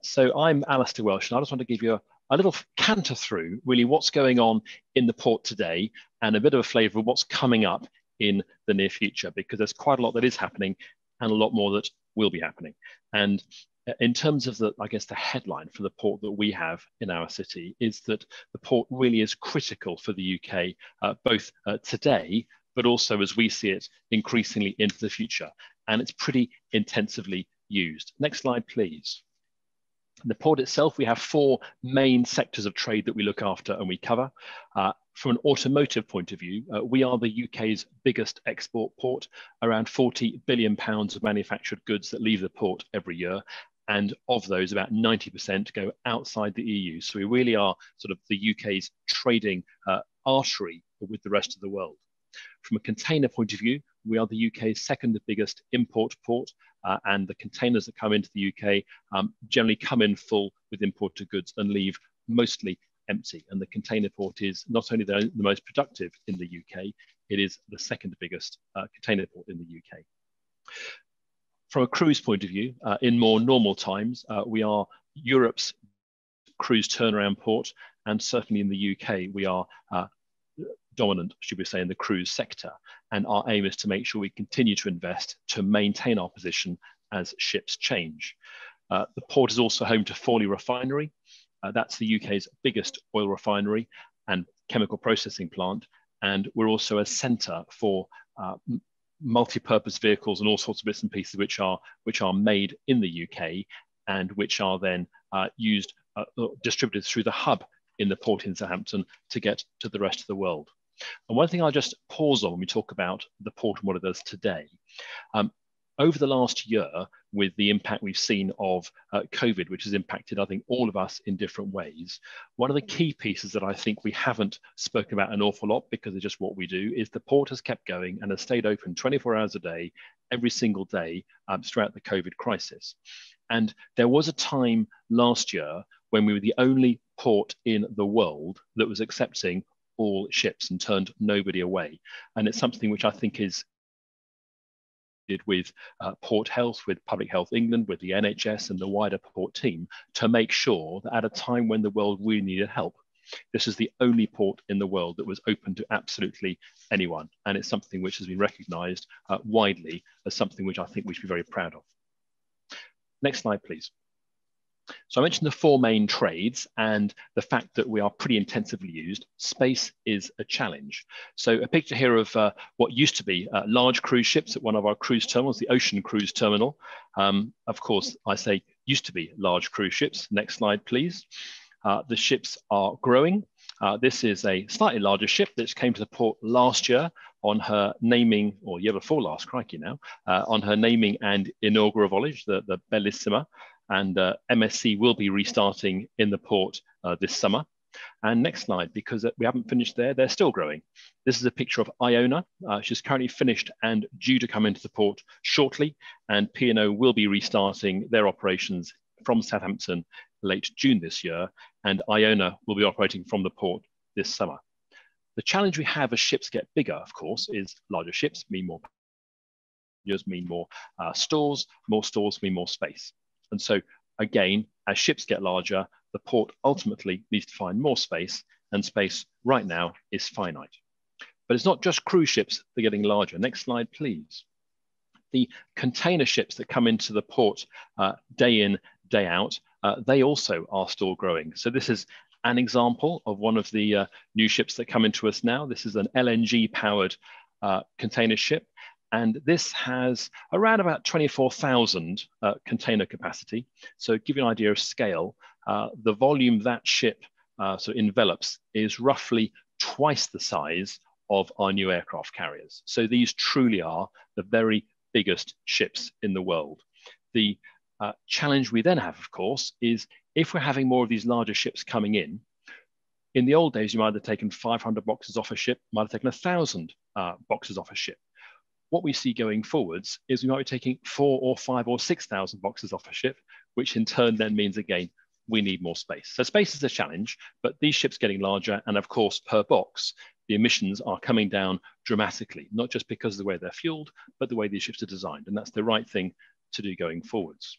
Speaker 5: So I'm Alistair Welsh, and I just want to give you a little canter through really what's going on in the port today and a bit of a flavour of what's coming up in the near future, because there's quite a lot that is happening and a lot more that will be happening. And in terms of the, I guess, the headline for the port that we have in our city is that the port really is critical for the UK, both today, but also as we see it increasingly into the future. And it's pretty intensively used. Next slide, please. The port itself, we have four main sectors of trade that we look after and we cover. From an automotive point of view, we are the UK's biggest export port, around £40 billion of manufactured goods that leave the port every year. And of those, about 90% go outside the EU. So we really are sort of the UK's trading artery with the rest of the world. From a container point of view, we are the UK's second biggest import port, and the containers that come into the UK generally come in full with imported goods and leave mostly empty. And the container port is not only the most productive in the UK, it is the second biggest container port in the UK. From a cruise point of view, in more normal times, we are Europe's cruise turnaround port, and certainly in the UK, we are dominant, should we say, in the cruise sector. And our aim is to make sure we continue to invest to maintain our position as ships change. The port is also home to Fawley Refinery. That's the UK's biggest oil refinery and chemical processing plant. And we're also a centre for multi-purpose vehicles and all sorts of bits and pieces which are made in the UK and which are then used, distributed through the hub in the port in Southampton to get to the rest of the world. And one thing I'll just pause on when we talk about the port and what it does today. Over the last year, with the impact we've seen of COVID, which has impacted, I think, all of us in different ways, one of the key pieces that I think we haven't spoken about an awful lot because it's just what we do is the port has kept going and has stayed open 24 hours a day, every single day throughout the COVID crisis. And there was a time last year when we were the only port in the world that was accepting all ships and turned nobody away. And it's something which I think is with Port Health, with Public Health England, with the NHS and the wider port team to make sure that at a time when the world really needed help, this is the only port in the world that was open to absolutely anyone. And it's something which has been recognised widely as something which I think we should be very proud of. Next slide, please. So I mentioned the four main trades and the fact that we are pretty intensively used. Space is a challenge. So a picture here of what used to be large cruise ships at one of our cruise terminals, the Ocean Cruise Terminal. Of course, I say used to be large cruise ships. Next slide, please. The ships are growing. This is a slightly larger ship that came to the port last year on her naming, or year before last, crikey now, on her naming and inaugural voyage, the Bellissima. And MSC will be restarting in the port this summer. And next slide, because we haven't finished there, they're still growing. This is a picture of Iona. She's currently finished and due to come into the port shortly, and P&O will be restarting their operations from Southampton late June this year, and Iona will be operating from the port this summer. The challenge we have as ships get bigger, of course, is larger ships mean more passengers, mean more stores mean more space. And so again, as ships get larger, the port ultimately needs to find more space, and space right now is finite. But it's not just cruise ships that are getting larger. Next slide, please. The container ships that come into the port day in, day out, they also are still growing. So this is an example of one of the new ships that come into us now. This is an LNG powered container ship. And this has around about 24,000 container capacity. So to give you an idea of scale, the volume that ship envelops is roughly twice the size of our new aircraft carriers. So these truly are the very biggest ships in the world. The challenge we then have, of course, is if we're having more of these larger ships coming in the old days, you might have taken 500 boxes off a ship, might have taken 1,000 boxes off a ship. What we see going forwards is we might be taking 4,000 or 5,000 or 6,000 boxes off a ship, which in turn then means, again, we need more space. So space is a challenge, but these ships getting larger, and of course, per box, the emissions are coming down dramatically, not just because of the way they're fueled, but the way these ships are designed. And that's the right thing to do going forwards.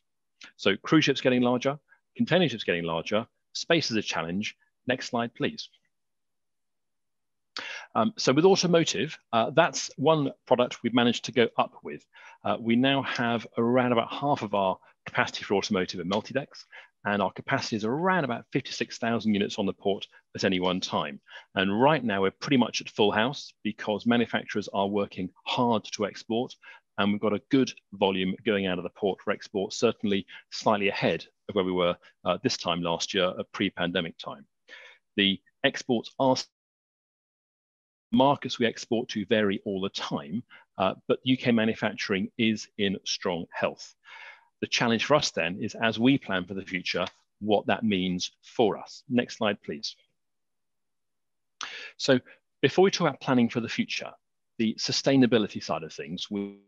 Speaker 5: So cruise ships getting larger, container ships getting larger, space is a challenge. Next slide, please. So with automotive, that's one product we've managed to go up with. We now have around about half of our capacity for automotive and multi-decks, and our capacity is around about 56,000 units on the port at any one time. And right now we're pretty much at full house because manufacturers are working hard to export, and we've got a good volume going out of the port for export, certainly slightly ahead of where we were this time last year at pre-pandemic time. The exports are markets we export to vary all the time, but UK manufacturing is in strong health. The challenge for us then is, as we plan for the future, what that means for us. Next slide, please. So before we talk about planning for the future, the sustainability side of things, we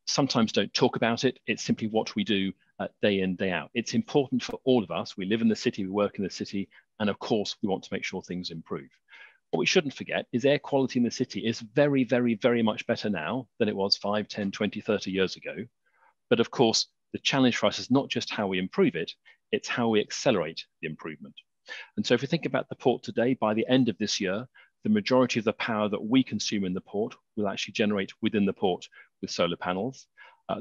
Speaker 5: sometimes don't talk about it. It's simply what we do day in, day out. It's important for all of us. We live in the city, we work in the city, and of course, we want to make sure things improve. What we shouldn't forget is air quality in the city is very, very, very much better now than it was 5, 10, 20, 30 years ago. But of course, the challenge for us is not just how we improve it, it's how we accelerate the improvement. And so if we think about the port today, by the end of this year, the majority of the power that we consume in the port will actually generate within the port with solar panels.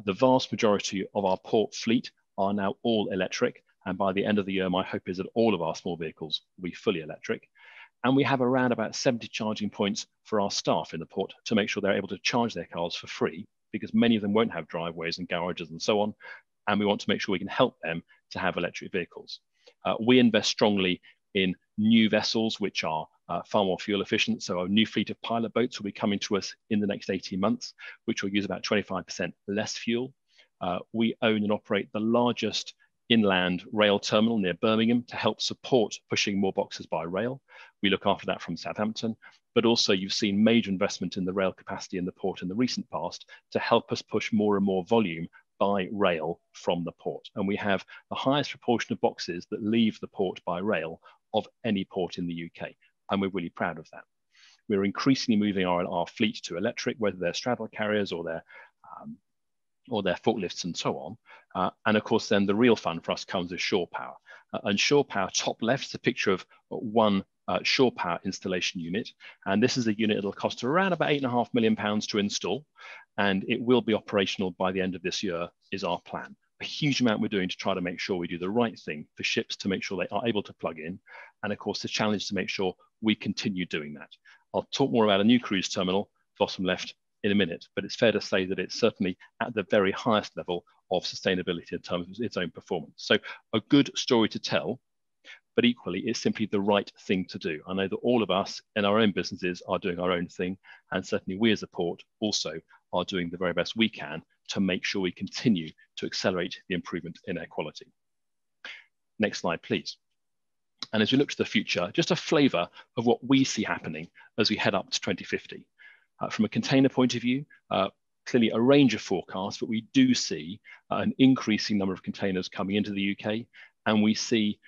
Speaker 5: The vast majority of our port fleet are now all electric. And by the end of the year, my hope is that all of our small vehicles will be fully electric. And we have around about 70 charging points for our staff in the port to make sure they're able to charge their cars for free, because many of them won't have driveways and garages and so on. And we want to make sure we can help them to have electric vehicles. We invest strongly in new vessels, which are far more fuel efficient. So our new fleet of pilot boats will be coming to us in the next 18 months, which will use about 25% less fuel. We own and operate the largest inland rail terminal near Birmingham to help support pushing more boxes by rail. We look after that from Southampton, but also you've seen major investment in the rail capacity in the port in the recent past to help us push more and more volume by rail from the port. And we have the highest proportion of boxes that leave the port by rail of any port in the UK. And we're really proud of that. We're increasingly moving our fleet to electric, whether they're straddle carriers or their forklifts and so on. And of course, then the real fun for us comes with shore power. And shore power, top left, is a picture of one shore power installation unit. And this is a unit that'll cost around about £8.5 million to install. And it will be operational by the end of this year is our plan. A huge amount we're doing to try to make sure we do the right thing for ships to make sure they are able to plug in. And of course, the challenge to make sure we continue doing that. I'll talk more about a new cruise terminal, bottom left, in a minute, but it's fair to say that it's certainly at the very highest level of sustainability in terms of its own performance. So a good story to tell, but equally it's simply the right thing to do. I know that all of us in our own businesses are doing our own thing, and certainly we as a port also are doing the very best we can to make sure we continue to accelerate the improvement in air quality. Next slide, please. And as we look to the future, just a flavour of what we see happening as we head up to 2050. From a container point of view, clearly a range of forecasts, but we do see an increasing number of containers coming into the UK, and we see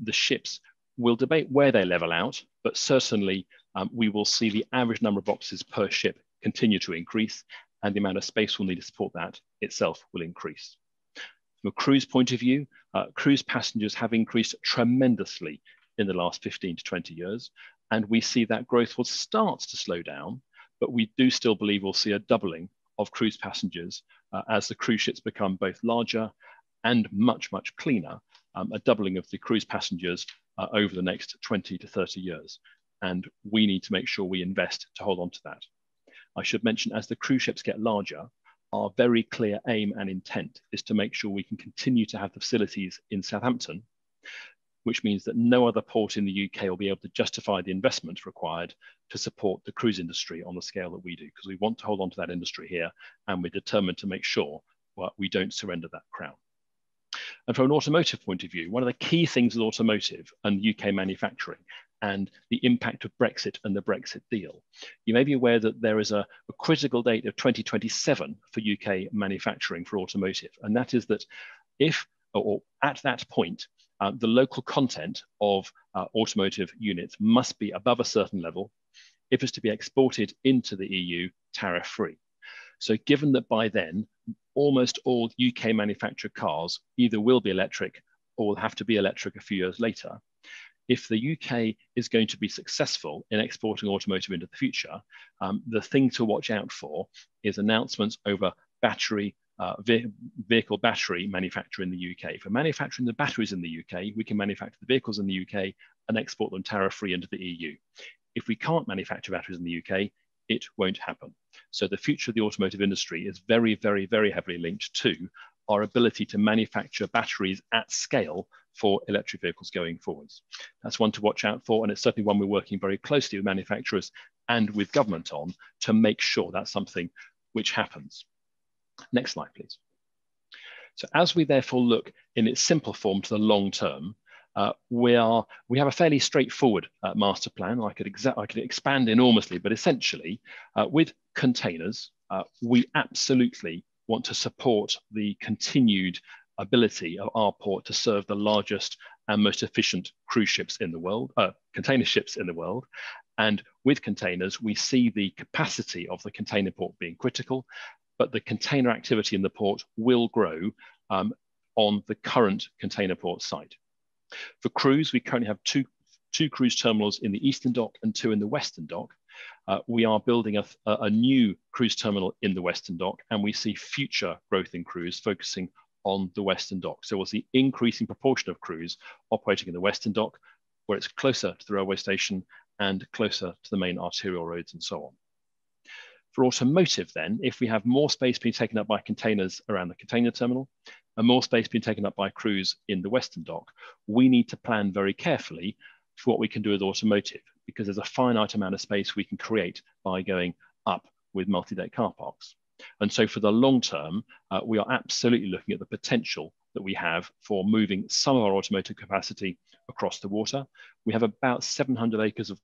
Speaker 5: the ships, we'll debate where they level out, but certainly we will see the average number of boxes per ship continue to increase, and the amount of space we'll need to support that itself will increase. From a cruise point of view, cruise passengers have increased tremendously in the last 15 to 20 years, and we see that growth will start to slow down, but we do still believe we'll see a doubling of cruise passengers as the cruise ships become both larger and much, much cleaner, a doubling of the cruise passengers over the next 20 to 30 years. And we need to make sure we invest to hold on to that. I should mention, as the cruise ships get larger, our very clear aim and intent is to make sure we can continue to have the facilities in Southampton, which means that no other port in the UK will be able to justify the investment required to support the cruise industry on the scale that we do, because we want to hold on to that industry here, and we're determined to make sure we don't surrender that crown. And from an automotive point of view, one of the key things with automotive and UK manufacturing and the impact of Brexit and the Brexit deal, you may be aware that there is a critical date of 2027 for UK manufacturing for automotive. And that is that if, or at that point, the local content of automotive units must be above a certain level if it's to be exported into the EU tariff-free. So given that by then, almost all UK manufactured cars either will be electric or will have to be electric a few years later, if the UK is going to be successful in exporting automotive into the future, the thing to watch out for is announcements over battery vehicle battery manufacture in the UK. For manufacturing the batteries in the UK, we can manufacture the vehicles in the UK and export them tariff-free into the EU. If we can't manufacture batteries in the UK, it won't happen. So the future of the automotive industry is very, very, very heavily linked to our ability to manufacture batteries at scale for electric vehicles going forwards. That's one to watch out for, and it's certainly one we're working very closely with manufacturers and with government on to make sure that's something which happens. Next slide, please. So as we therefore look in its simple form to the long term, we have a fairly straightforward master plan. I could expand enormously, but essentially with containers, we absolutely want to support the continued ability of our port to serve the largest and most efficient cruise ships in the world, container ships in the world. And with containers, we see the capacity of the container port being critical, but the container activity in the port will grow on the current container port site. For cruise, we currently have two cruise terminals in the Eastern Dock and 2 in the Western Dock. We are building a new cruise terminal in the Western Dock, and we see future growth in cruise focusing on the Western Dock. So we'll see increasing proportion of cruise operating in the Western Dock, where it's closer to the railway station and closer to the main arterial roads and so on. For automotive then, if we have more space being taken up by containers around the container terminal and more space being taken up by cruise in the Western Dock, we need to plan very carefully for what we can do with automotive, because there's a finite amount of space we can create by going up with multi-deck car parks. And so for the long term, we are absolutely looking at the potential that we have for moving some of our automotive capacity across the water. We have about 700 acres of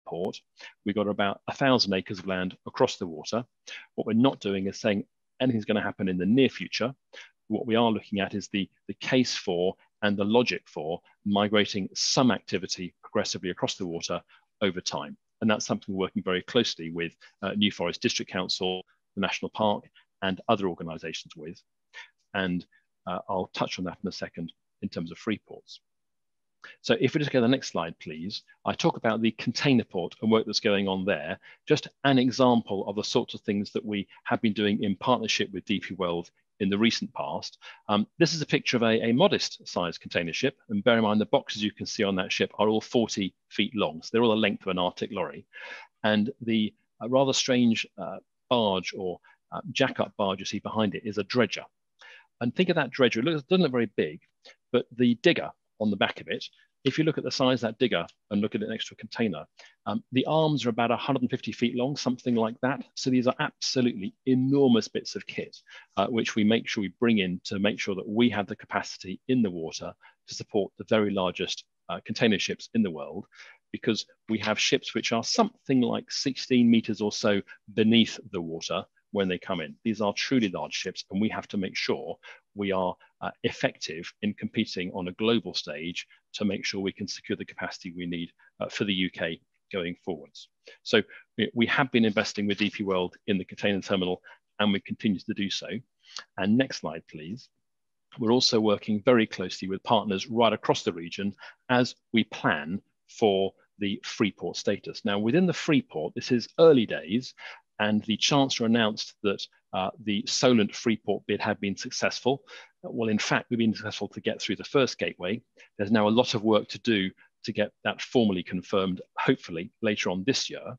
Speaker 5: port. We've got about 1,000 acres of land across the water. What we're not doing is saying anything's going to happen in the near future. What we are looking at is the case for and the logic for migrating some activity progressively across the water over time. And that's something we're working very closely with New Forest District Council, the National Park, and other organisations with. And I'll touch on that in a second in terms of free ports. So if we just go to the next slide, please, I talk about the container port and work that's going on there, just an example of the sorts of things that we have been doing in partnership with DP World in the recent past. This is a picture of a modest sized container ship, and bear in mind the boxes you can see on that ship are all 40 feet long, so they're all the length of an Arctic lorry. And the rather strange barge or jack-up barge you see behind it is a dredger. And think of that dredger, it doesn't look very big, but the digger on the back of it, if you look at the size of that digger and look at it next to a container, the arms are about 150 feet long, something like that. So these are absolutely enormous bits of kit, which we make sure we bring in to make sure that we have the capacity in the water to support the very largest container ships in the world, because we have ships which are something like 16 meters or so beneath the water when they come in. These are truly large ships, and we have to make sure we are effective in competing on a global stage to make sure we can secure the capacity we need for the UK going forwards. So we have been investing with DP World in the container terminal, and we continue to do so. And next slide, please. We're also working very closely with partners right across the region as we plan for the Freeport status. Now, within the Freeport, this is early days, and the Chancellor announced that the Solent Freeport bid had been successful. Well, in fact, we've been successful to get through the first gateway. There's now a lot of work to do to get that formally confirmed, hopefully later on this year.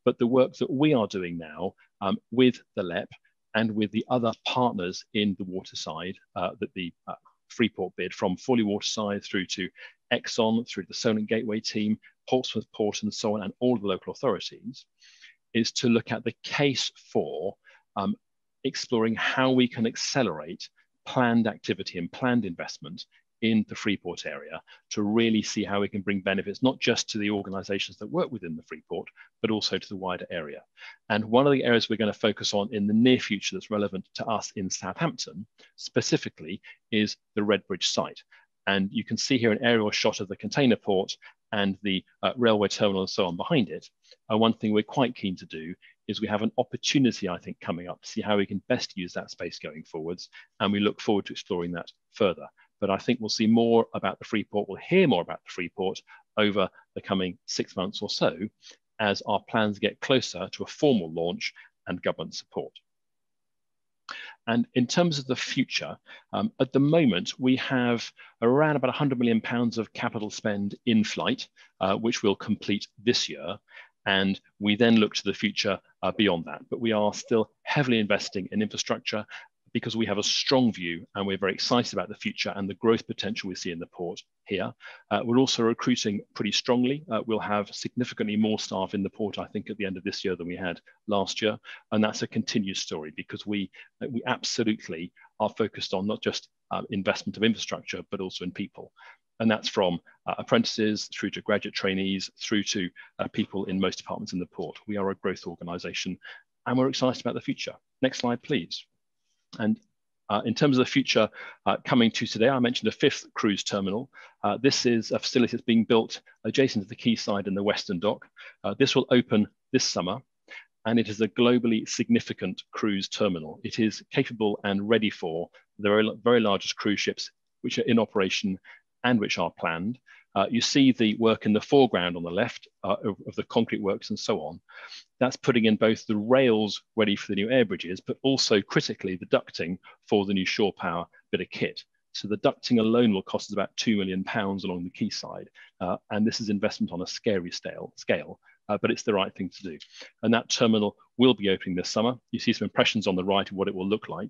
Speaker 5: But the work that we are doing now with the LEP and with the other partners in the waterside, that the Freeport bid, from Forley Waterside through to Exxon, through the Solent Gateway team, Portsmouth Port and so on, and all the local authorities, is to look at the case for exploring how we can accelerate planned activity and planned investment in the Freeport area to really see how we can bring benefits, not just to the organizations that work within the Freeport, but also to the wider area. And one of the areas we're going to focus on in the near future that's relevant to us in Southampton specifically is the Redbridge site. And you can see here an aerial shot of the container port and the railway terminal and so on behind it. One thing we're quite keen to do is we have an opportunity, I think, coming up to see how we can best use that space going forwards. And we look forward to exploring that further. But I think we'll see more about the Freeport, we'll hear more about the Freeport over the coming 6 months or so as our plans get closer to a formal launch and government support. And in terms of the future, at the moment, we have around about £100 million of capital spend in flight, which we'll complete this year. And we then look to the future beyond that. But we are still heavily investing in infrastructure because we have a strong view and we're very excited about the future and the growth potential we see in the port here. We're also recruiting pretty strongly. We'll have significantly more staff in the port, I think, at the end of this year than we had last year. And that's a continued story because we absolutely are focused on not just investment of infrastructure, but also in people. And that's from apprentices through to graduate trainees, through to people in most departments in the port. We are a growth organisation and we're excited about the future. Next slide, please. And in terms of the future coming to today, I mentioned a 5th cruise terminal. This is a facility that's being built adjacent to the quayside in the Western Dock. This will open this summer, and it is a globally significant cruise terminal. It is capable and ready for the very largest cruise ships which are in operation and which are planned. You see the work in the foreground on the left of the concrete works and so on. That's putting in both the rails ready for the new air bridges, but also critically the ducting for the new shore power bit of kit. So the ducting alone will cost us about £2 million along the quayside. And this is investment on a scary scale, but it's the right thing to do. And that terminal will be opening this summer. You see some impressions on the right of what it will look like.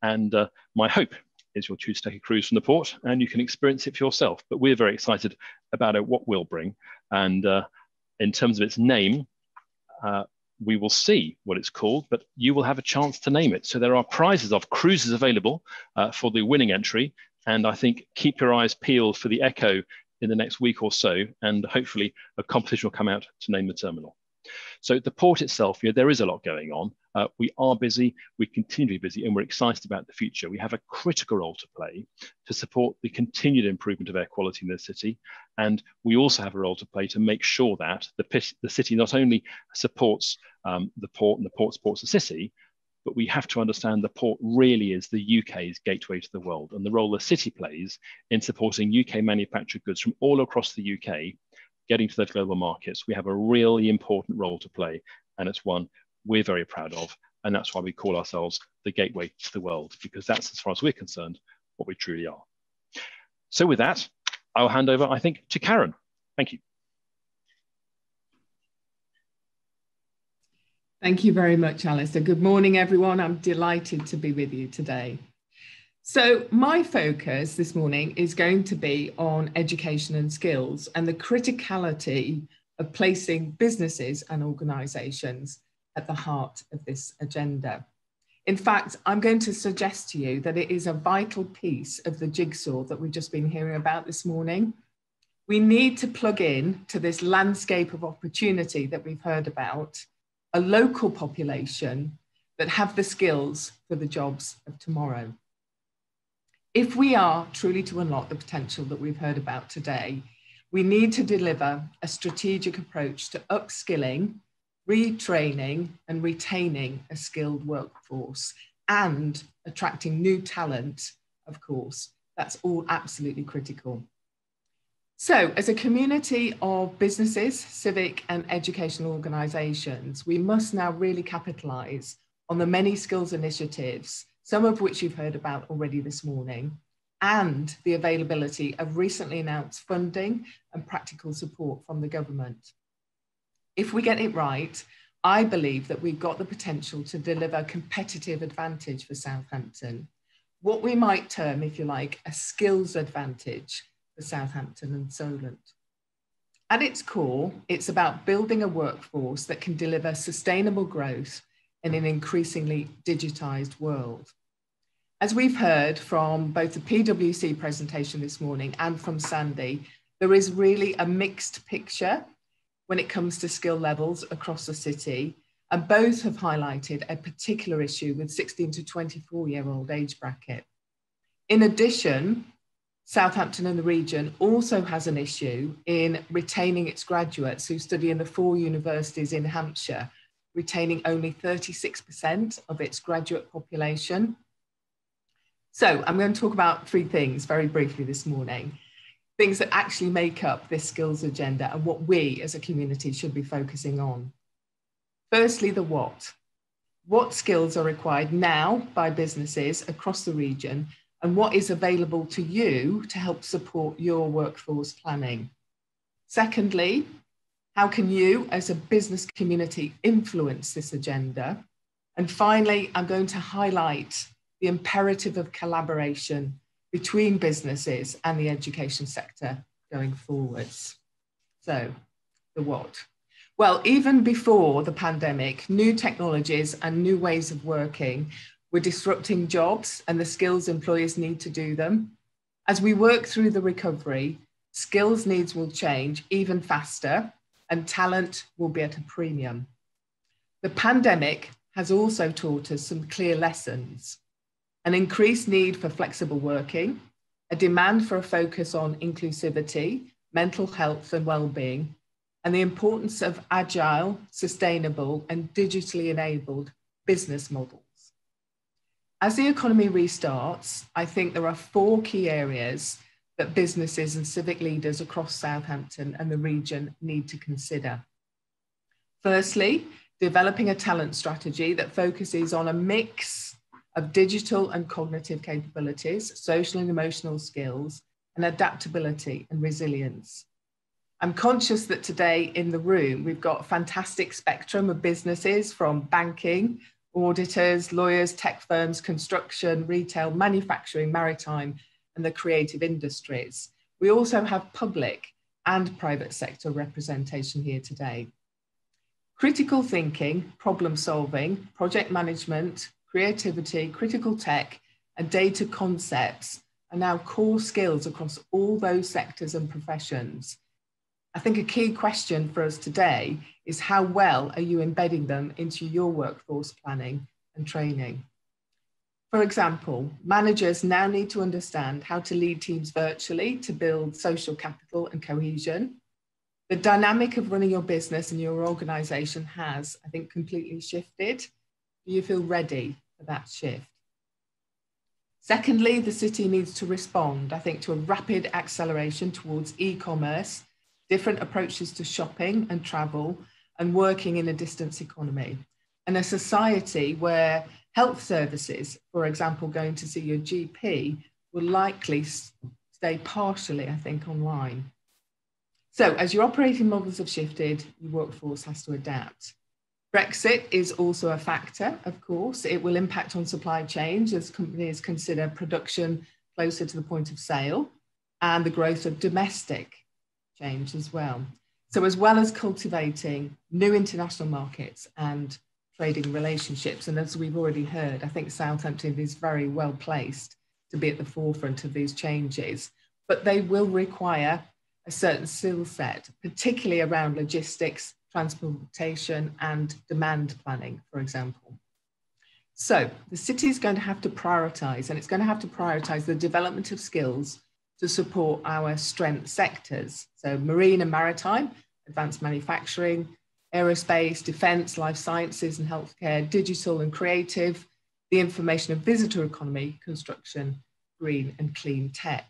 Speaker 5: And my hope is you'll choose to take a cruise from the port and you can experience it for yourself. But we're very excited about what we'll bring. And in terms of its name, we will see what it's called, but you will have a chance to name it. So there are prizes of cruises available for the winning entry. And I think keep your eyes peeled for the echo in the next week or so, and hopefully a competition will come out to name the terminal. So the port itself, there is a lot going on. We are busy, we continue to be busy, and we're excited about the future. We have a critical role to play to support the continued improvement of air quality in the city. And we also have a role to play to make sure that the city not only supports the port and the port supports the city, but we have to understand the port really is the UK's gateway to the world, and the role the city plays in supporting UK manufactured goods from all across the UK getting to those global markets. We have a really important role to play, and it's one we're very proud of. And that's why we call ourselves the gateway to the world, because that's, as far as we're concerned, what we truly are. So with that, I'll hand over, I think, to Karen. Thank you.
Speaker 6: Thank you very much, Alistair. Good morning, everyone. I'm delighted to be with you today. So my focus this morning is going to be on education and skills and the criticality of placing businesses and organisations at the heart of this agenda. In fact, I'm going to suggest to you that it is a vital piece of the jigsaw that we've just been hearing about this morning. We need to plug in to this landscape of opportunity that we've heard about, a local population that have the skills for the jobs of tomorrow. If we are truly to unlock the potential that we've heard about today, we need to deliver a strategic approach to upskilling, retraining and retaining a skilled workforce and attracting new talent, of course. That's all absolutely critical. So as a community of businesses, civic and educational organisations, we must now really capitalise on the many skills initiatives, some of which you've heard about already this morning, and the availability of recently announced funding and practical support from the government. If we get it right, I believe that we've got the potential to deliver competitive advantage for Southampton, what we might term, if you like, a skills advantage for Southampton and Solent. At its core, it's about building a workforce that can deliver sustainable growth in an increasingly digitised world. As we've heard from both the PwC presentation this morning and from Sandy, there is really a mixed picture when it comes to skill levels across the city, and both have highlighted a particular issue with 16 to 24-year-old age bracket. In addition, Southampton and the region also has an issue in retaining its graduates who study in the 4 universities in Hampshire, retaining only 36% of its graduate population. So I'm going to talk about 3 things very briefly this morning, things that actually make up this skills agenda and what we as a community should be focusing on. Firstly, the what. What skills are required now by businesses across the region and what is available to you to help support your workforce planning? Secondly, how can you as a business community influence this agenda? And finally, I'm going to highlight the imperative of collaboration between businesses and the education sector going forwards. So, the what? Well, even before the pandemic, new technologies and new ways of working were disrupting jobs and the skills employers need to do them. As we work through the recovery, skills needs will change even faster and talent will be at a premium. The pandemic has also taught us some clear lessons: an increased need for flexible working, a demand for a focus on inclusivity, mental health and well-being, and the importance of agile, sustainable and digitally enabled business models. As the economy restarts, I think there are 4 key areas that businesses and civic leaders across Southampton and the region need to consider. Firstly, developing a talent strategy that focuses on a mix of digital and cognitive capabilities, social and emotional skills, and adaptability and resilience. I'm conscious that today in the room, we've got a fantastic spectrum of businesses from banking, auditors, lawyers, tech firms, construction, retail, manufacturing, maritime, and the creative industries. We also have public and private sector representation here today. Critical thinking, problem solving, project management, creativity, critical tech, and data concepts are now core skills across all those sectors and professions. I think a key question for us today is how well are you embedding them into your workforce planning and training? For example, managers now need to understand how to lead teams virtually to build social capital and cohesion. The dynamic of running your business and your organisation has, I think, completely shifted. Do you feel ready for that shift? Secondly, the city needs to respond, I think, to a rapid acceleration towards e-commerce, different approaches to shopping and travel, and working in a distance economy, and a society where health services, for example, going to see your GP, will likely stay partially, I think, online. So as your operating models have shifted, your workforce has to adapt. Brexit is also a factor, of course. It will impact on supply chains as companies consider production closer to the point of sale and the growth of domestic change as well. So as well as cultivating new international markets and trading relationships, and as we've already heard, I think Southampton is very well placed to be at the forefront of these changes, but they will require a certain skill set, particularly around logistics, transportation and demand planning, for example. So the city is going to have to prioritise, and it's going to have to prioritise the development of skills to support our strength sectors. So marine and maritime, advanced manufacturing, aerospace, defence, life sciences and healthcare, digital and creative, the information and visitor economy, construction, green and clean tech.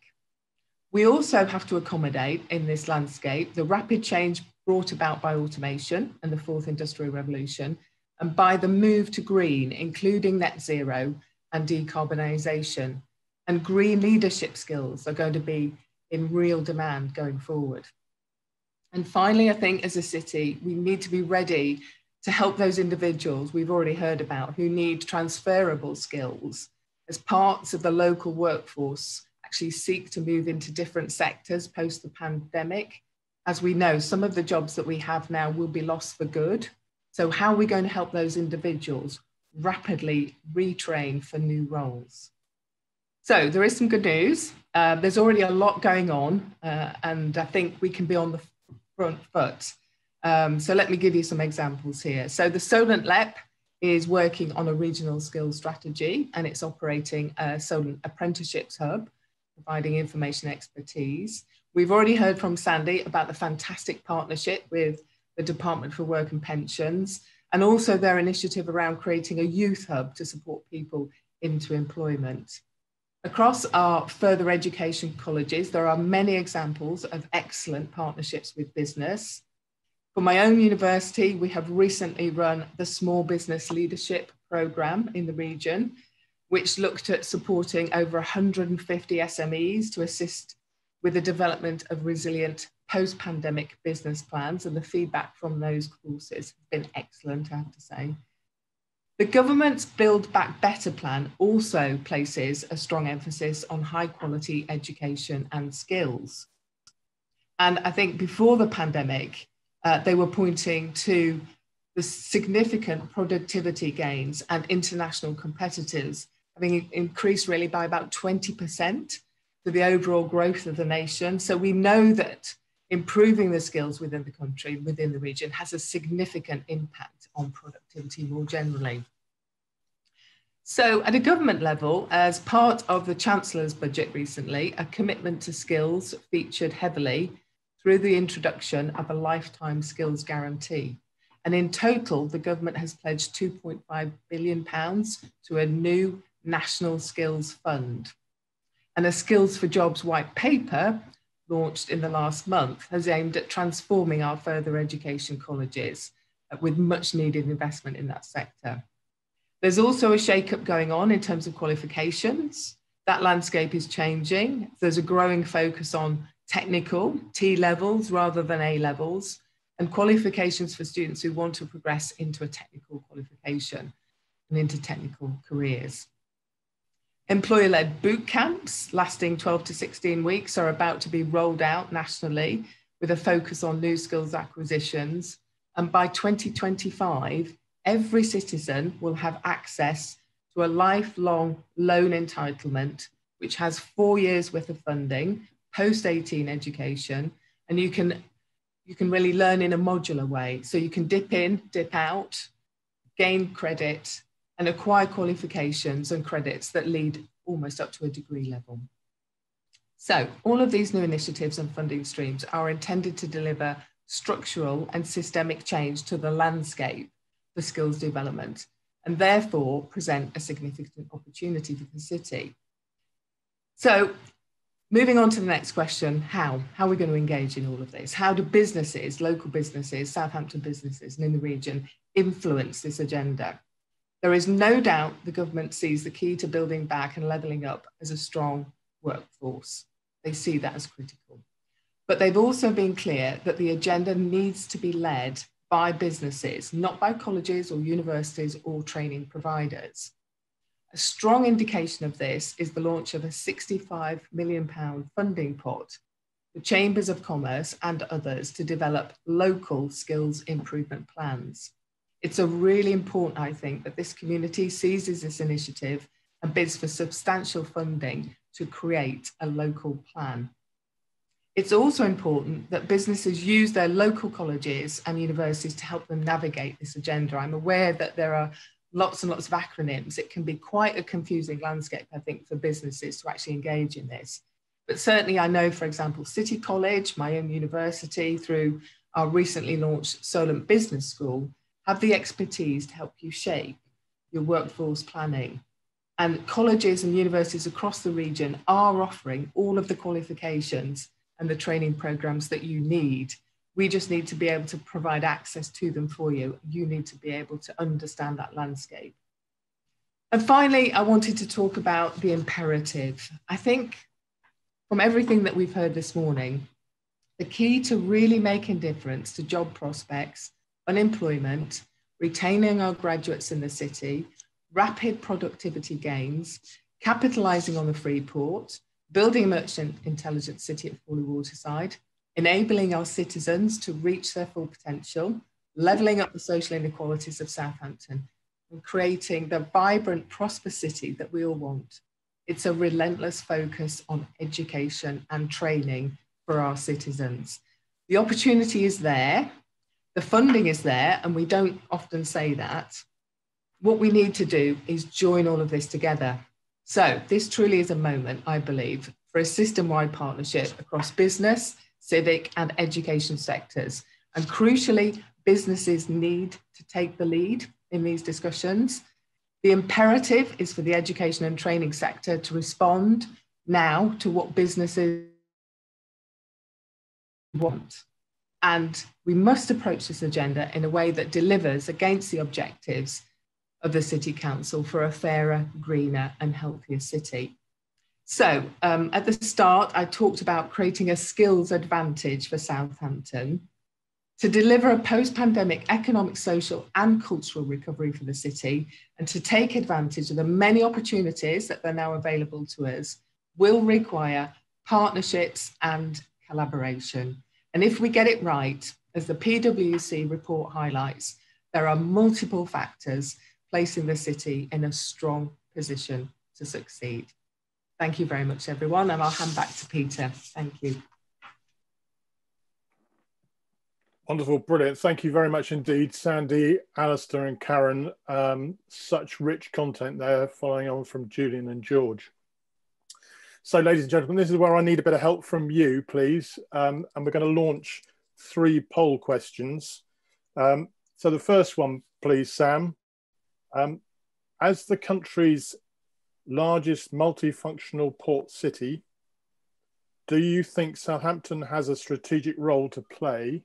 Speaker 6: We also have to accommodate in this landscape the rapid change brought about by automation and the fourth industrial revolution, and by the move to green, including net zero and decarbonisation. And green leadership skills are going to be in real demand going forward. And finally, I think as a city, we need to be ready to help those individuals we've already heard about who need transferable skills as parts of the local workforce actually seek to move into different sectors post the pandemic. As we know, some of the jobs that we have now will be lost for good. So how are we going to help those individuals rapidly retrain for new roles? So there is some good news. There's already a lot going on, and I think we can be on the front foot. So let me give you some examples here. So the Solent LEP is working on a regional skills strategy, and it's operating a Solent Apprenticeships Hub, providing information expertise. We've already heard from Sandy about the fantastic partnership with the Department for Work and Pensions, and also their initiative around creating a youth hub to support people into employment. Across our further education colleges, there are many examples of excellent partnerships with business. For my own university, we have recently run the Small Business Leadership Programme in the region, which looked at supporting over 150 SMEs to assist with the development of resilient post-pandemic business plans, and the feedback from those courses has been excellent, I have to say. The government's Build Back Better plan also places a strong emphasis on high quality education and skills. And I think before the pandemic, they were pointing to the significant productivity gains and international competitors having increased really by about 20% for the overall growth of the nation. So we know that improving the skills within the country, within the region, has a significant impact on productivity more generally. So at a government level, as part of the Chancellor's budget recently, a commitment to skills featured heavily through the introduction of a lifetime skills guarantee. And in total, the government has pledged £2.5 billion to a new national skills fund. And a Skills for Jobs white paper launched in the last month has aimed at transforming our further education colleges with much needed investment in that sector. There's also a shake-up going on in terms of qualifications. That landscape is changing. There's a growing focus on technical, T levels rather than A levels, and qualifications for students who want to progress into a technical qualification and into technical careers. Employer-led boot camps lasting 12 to 16 weeks are about to be rolled out nationally with a focus on new skills acquisitions. And by 2025, every citizen will have access to a lifelong loan entitlement, which has 4 years worth of funding, post-18 education, and you can really learn in a modular way. So you can dip in, dip out, gain credit, and acquire qualifications and credits that lead almost up to a degree level. So all of these new initiatives and funding streams are intended to deliver structural and systemic change to the landscape for skills development, and therefore present a significant opportunity for the city. So moving on to the next question, how are we going to engage in all of this? How do businesses, local businesses, Southampton businesses and in the region influence this agenda? There is no doubt the government sees the key to building back and levelling up as a strong workforce. They see that as critical. But they've also been clear that the agenda needs to be led by businesses, not by colleges or universities or training providers. A strong indication of this is the launch of a £65 million funding pot for chambers of commerce and others to develop local skills improvement plans. It's a really important, I think, that this community seizes this initiative and bids for substantial funding to create a local plan. It's also important that businesses use their local colleges and universities to help them navigate this agenda. I'm aware that there are lots and lots of acronyms. It can be quite a confusing landscape, I think, for businesses to actually engage in this. But certainly I know, for example, City College, my own university, through our recently launched Solent Business School, have the expertise to help you shape your workforce planning. And colleges and universities across the region are offering all of the qualifications and the training programs that you need. We just need to be able to provide access to them for you. You need to be able to understand that landscape. And finally, I wanted to talk about the imperative. I think from everything that we've heard this morning, the key to really making a difference to job prospects, unemployment, retaining our graduates in the city, rapid productivity gains, capitalising on the free port, building a merchant intelligent city at Fawley Waterside, enabling our citizens to reach their full potential, levelling up the social inequalities of Southampton, and creating the vibrant, prosperous city that we all want. It's a relentless focus on education and training for our citizens. The opportunity is there, the funding is there, and we don't often say that. What we need to do is join all of this together. So this truly is a moment, I believe, for a system-wide partnership across business, civic and education sectors. And crucially, businesses need to take the lead in these discussions. The imperative is for the education and training sector to respond now to what businesses want. And we must approach this agenda in a way that delivers against the objectives of the City Council for a fairer, greener and healthier city. So at the start, I talked about creating a skills advantage for Southampton to deliver a post-pandemic economic, social and cultural recovery for the city, and to take advantage of the many opportunities that are now available to us will require partnerships and collaboration. And if we get it right, as the PwC report highlights, there are multiple factors placing the city in a strong position to succeed. Thank you very much, everyone, and I'll hand back to Peter. Thank you.
Speaker 1: Wonderful, brilliant. Thank you very much indeed, Sandy, Alistair and Karen. Such rich content there following on from Julian and George. So ladies and gentlemen, this is where I need a bit of help from you, please. And we're going to launch 3 poll questions. So the first one, please, Sam. As the country's largest multifunctional port city, do you think Southampton has a strategic role to play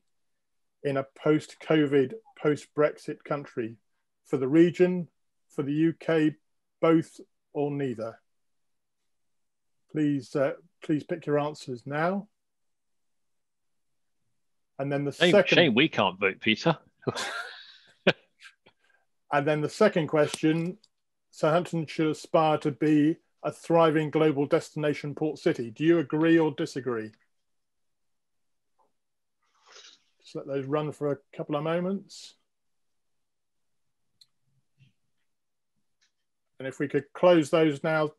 Speaker 1: in a post-COVID, post-Brexit country, for the region, for the UK, both or neither? Please pick your answers now. And then the second...
Speaker 5: Shame we can't vote, Peter.
Speaker 1: And then the second question, Southampton should aspire to be a thriving global destination port city. Do you agree or disagree? Just let those run for a couple of moments. And if we could close those now,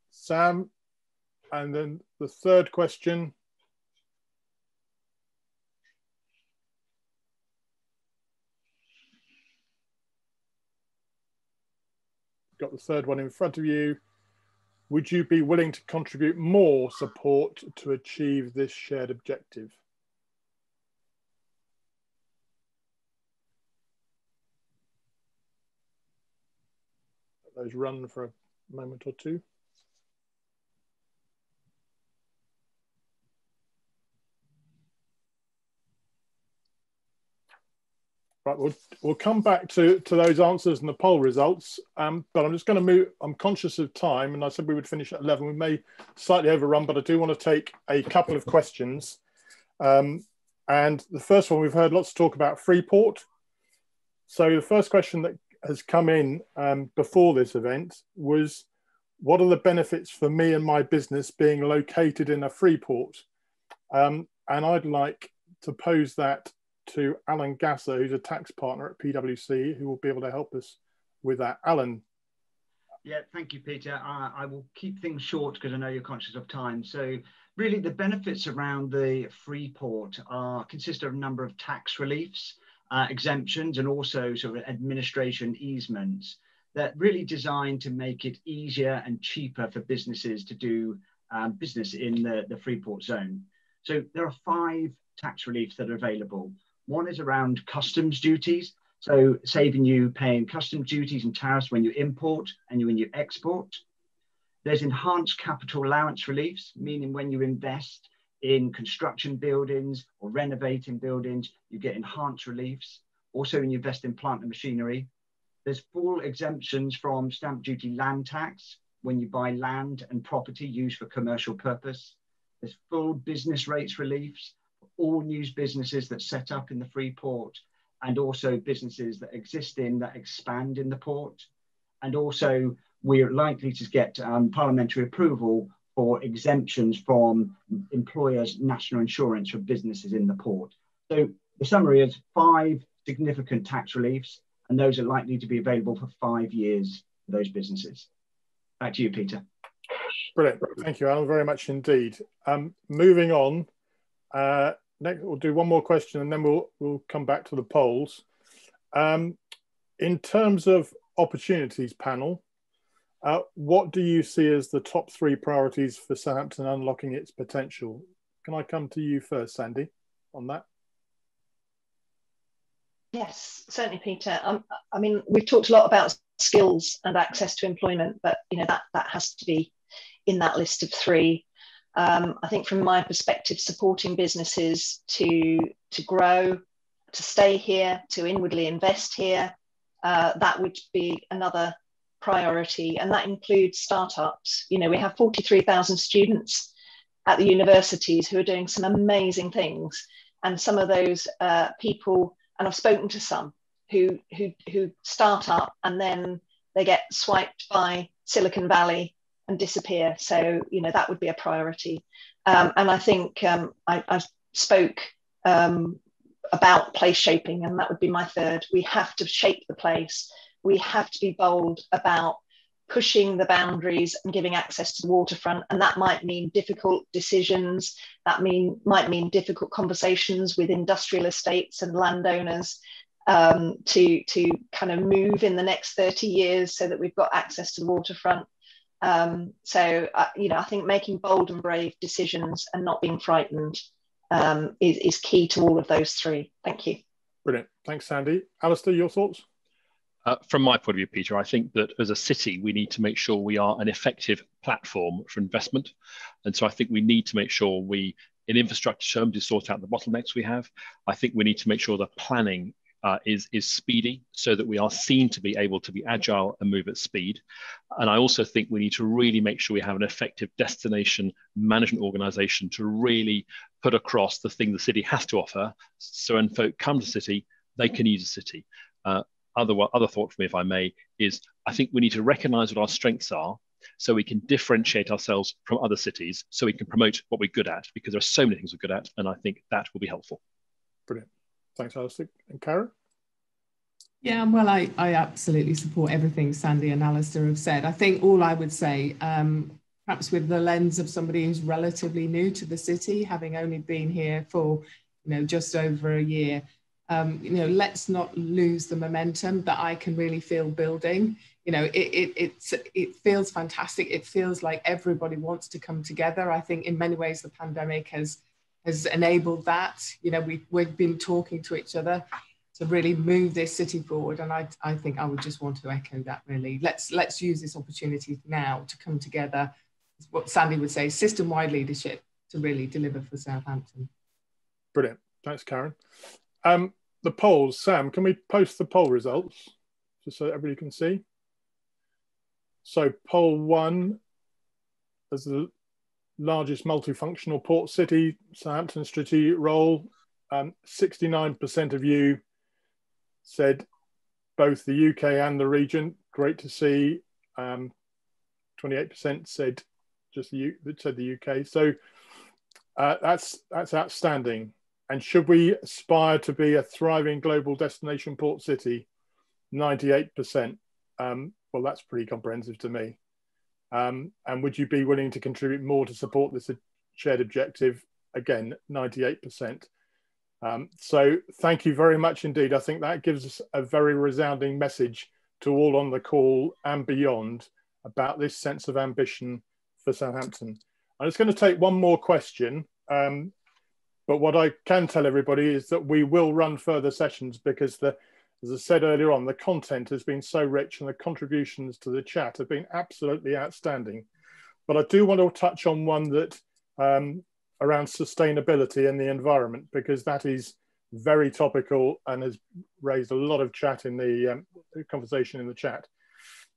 Speaker 1: Sam. And then the third question. Got the third one in front of you. Would you be willing to contribute more support to achieve this shared objective? Let those run for a moment or two. Right, we'll come back to those answers and the poll results, but I'm just going to move. I'm conscious of time, and I said we would finish at 11. We may slightly overrun, but I do want to take a couple of questions. And the first one, we've heard lots of talk about Freeport. So the first question that has come in before this event was, what are the benefits for me and my business being located in a Freeport? And I'd like to pose that to Alan Gasser, who's a tax partner at PwC, who will be able to help us with that. Alan,
Speaker 7: Yeah, thank you, Peter. I will keep things short because I know you're conscious of time. So really the benefits around the free port consist of a number of tax reliefs, exemptions, and also sort of administration easements that really designed to make it easier and cheaper for businesses to do business in the free port zone. So there are 5 tax reliefs that are available. One is around customs duties. So saving you paying customs duties and tariffs when you import and when you export. There's enhanced capital allowance reliefs, meaning when you invest in construction buildings or renovating buildings, you get enhanced reliefs. Also, when you invest in plant and machinery, there's full exemptions from stamp duty land tax when you buy land and property used for commercial purpose. There's full business rates reliefs for all new businesses that set up in the free port, and also businesses that exist that expand in the port. And also we're likely to get parliamentary approval for exemptions from employers' national insurance for businesses in the port. So the summary is 5 significant tax reliefs, and those are likely to be available for 5 years for those businesses. Back to you, Peter.
Speaker 1: Brilliant. Thank you, Alan, very much indeed. Moving on. Next, we'll do one more question and then we'll come back to the polls. In terms of opportunities panel, what do you see as the top 3 priorities for Southampton unlocking its potential? Can I come to you first, Sandy, on that?
Speaker 4: Yes, certainly, Peter. I mean, we've talked a lot about skills and access to employment, but that has to be in that list of 3. I think from my perspective, supporting businesses to grow, to stay here, to inwardly invest here, that would be another priority. And that includes startups. We have 43,000 students at the universities who are doing some amazing things. And some of those people, and I've spoken to some who start up and then they get swiped by Silicon Valley and disappear. So, that would be a priority. And I think I spoke about place shaping, and that would be my 3rd. We have to shape the place. We have to be bold about pushing the boundaries and giving access to the waterfront. And that might mean difficult decisions. That might mean difficult conversations with industrial estates and landowners to kind of move in the next 30 years so that we've got access to the waterfront. I think making bold and brave decisions and not being frightened is key to all of those 3. Thank you.
Speaker 1: Brilliant. Thanks, Sandy. Alistair, your thoughts?
Speaker 5: From my point of view, Peter, I think that as a city, we need to make sure we are an effective platform for investment. And so I think we need to make sure we, in infrastructure terms, to sort out the bottlenecks we have. I think we need to make sure that planning is speedy so that we are seen to be able to be agile and move at speed. And I also think we need to really make sure we have an effective destination management organization to really put across the thing the city has to offer. So when folk come to the city, they can use the city. Other thought for me, if I may, is I think we need to recognize what our strengths are so we can differentiate ourselves from other cities, so we can promote what we're good at, because there are so many things we're good at, and I think that will be helpful.
Speaker 1: Brilliant. Thanks, Alistair. And Karen?
Speaker 6: Yeah, well, I absolutely support everything Sandy and Alistair have said. I think all I would say, perhaps with the lens of somebody who's relatively new to the city, having only been here for just over a year, let's not lose the momentum that I can really feel building. It feels fantastic. It feels like everybody wants to come together. I think in many ways the pandemic has enabled that. We've been talking to each other to really move this city forward, and I think I would just want to echo that. Really, let's use this opportunity now to come together. What Sandy would say, system-wide leadership to really deliver for Southampton.
Speaker 1: Brilliant. Thanks, Karen. The polls, Sam, can we post the poll results just so everybody can see? So poll 1, as the largest multifunctional port city, Southampton strategic role, 69% of you said both the UK and the region. Great to see. 28% said just the UK. So that's outstanding. And should we aspire to be a thriving global destination port city? 98%. well, that's pretty comprehensive to me. And would you be willing to contribute more to support this shared objective? Again, 98%. So thank you very much indeed. I think that gives us a very resounding message to all on the call and beyond about this sense of ambition for Southampton. I'm just going to take one more question. But what I can tell everybody is that we will run further sessions because, as I said earlier on, the content has been so rich and the contributions to the chat have been absolutely outstanding. But I do want to touch on one that around sustainability and the environment, because that is very topical and has raised a lot of chat in the conversation in the chat.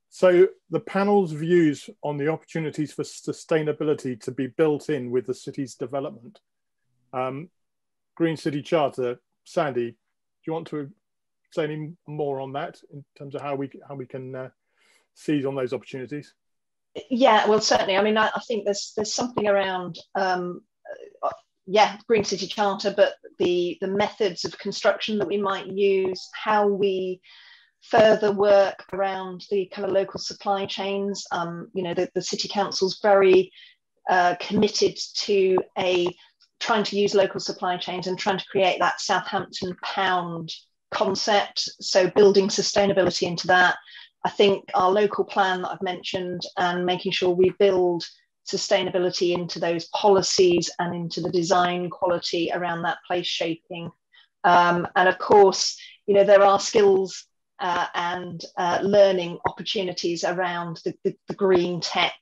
Speaker 1: So the panel's views on the opportunities for sustainability to be built in with the city's development. Green City Charter, Sandy, do you want to say any more on that in terms of how we can seize on those opportunities?
Speaker 4: Yeah, well, certainly. I mean, I think there's something around, Green City Charter, but the methods of construction that we might use, how we further work around the kind of local supply chains. The City Council's very committed to trying to use local supply chains and trying to create that Southampton pound concept. So building sustainability into that. I think our local plan that I've mentioned and making sure we build sustainability into those policies and into the design quality around that place shaping. And of course, there are skills and learning opportunities around the green tech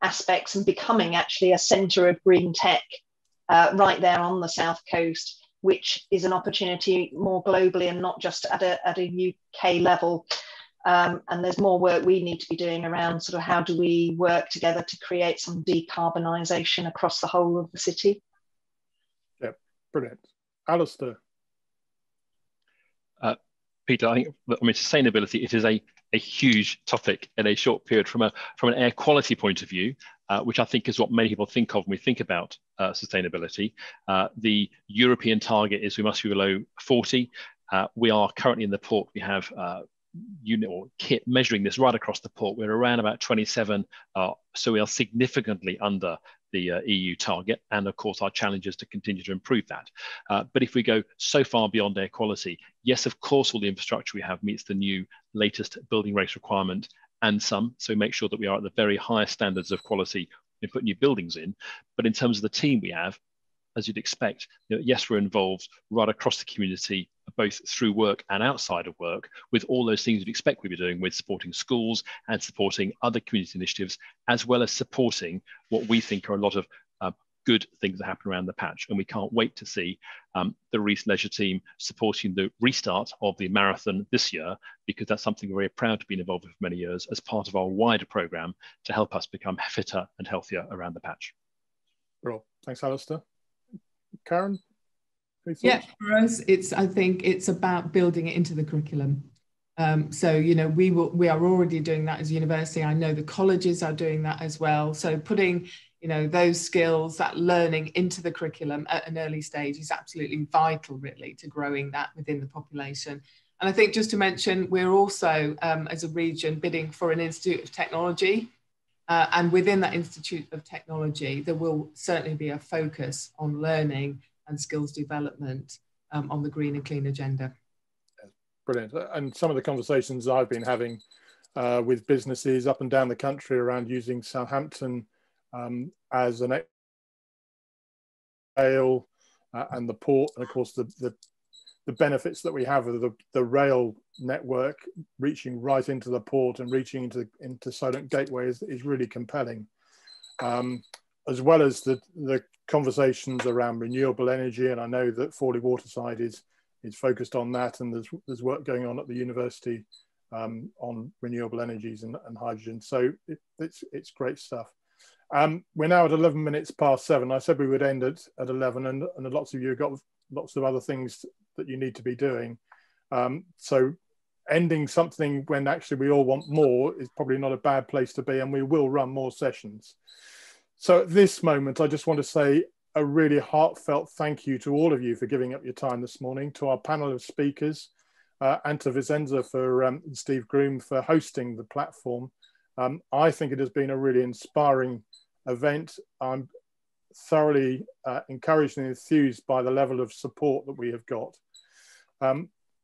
Speaker 4: aspects and becoming actually a centre of green tech right there on the south coast, which is an opportunity more globally and not just at a UK level. And there's more work we need to be doing around sort of how do we work together to create some decarbonisation across the whole of the city.
Speaker 1: Yeah, brilliant. Alistair.
Speaker 5: Peter, I mean, sustainability, it is a huge topic in a short period from an air quality point of view, which I think is what many people think of when we think about sustainability. The European target is we must be below 40. We are currently in the port, we have unit or kit measuring this right across the port. We're around about 27, so we are significantly under the EU target, and of course our challenge is to continue to improve that. But if we go so far beyond air quality, yes, of course all the infrastructure we have meets the new latest building regs requirement and some, so make sure that we are at the very highest standards of quality and put new buildings in. But in terms of the team we have, as you'd expect, yes, we're involved right across the community, both through work and outside of work, with all those things you'd expect we'd be doing with supporting schools and supporting other community initiatives, as well as supporting what we think are a lot of good things that happen around the patch. And we can't wait to see the Reece Leisure team supporting the restart of the marathon this year, because that's something we're very proud to be involved with for many years as part of our wider programme to help us become fitter and healthier around the patch.
Speaker 1: Well, thanks, Alistair. Karen?
Speaker 6: Yeah, for us, I think it's about building it into the curriculum. So, we are already doing that as a university. I know the colleges are doing that as well. So putting, those skills, that learning into the curriculum at an early stage is absolutely vital, really, to growing that within the population. And I think just to mention, we're also, as a region, bidding for an Institute of Technology. And within that Institute of Technology, there will certainly be a focus on learning and skills development on the green and clean agenda.
Speaker 1: Brilliant. And some of the conversations I've been having with businesses up and down the country around using Southampton as an rail and the port, and of course the benefits that we have of the rail network reaching right into the port and reaching into Solent Gateway is really compelling. As well as the conversations around renewable energy, and I know that Fawley Waterside is focused on that, and there's work going on at the university on renewable energies and hydrogen. So it's great stuff. We're now at 11 minutes past 7. I said we would end at 11, and lots of you have got lots of other things that you need to be doing. So ending something when actually we all want more is probably not a bad place to be, and we will run more sessions. So at this moment, I just want to say a really heartfelt thank you to all of you for giving up your time this morning, to our panel of speakers, and to Vicenza for Steve Groom for hosting the platform. I think it has been a really inspiring event. I'm thoroughly encouraged and enthused by the level of support that we have got.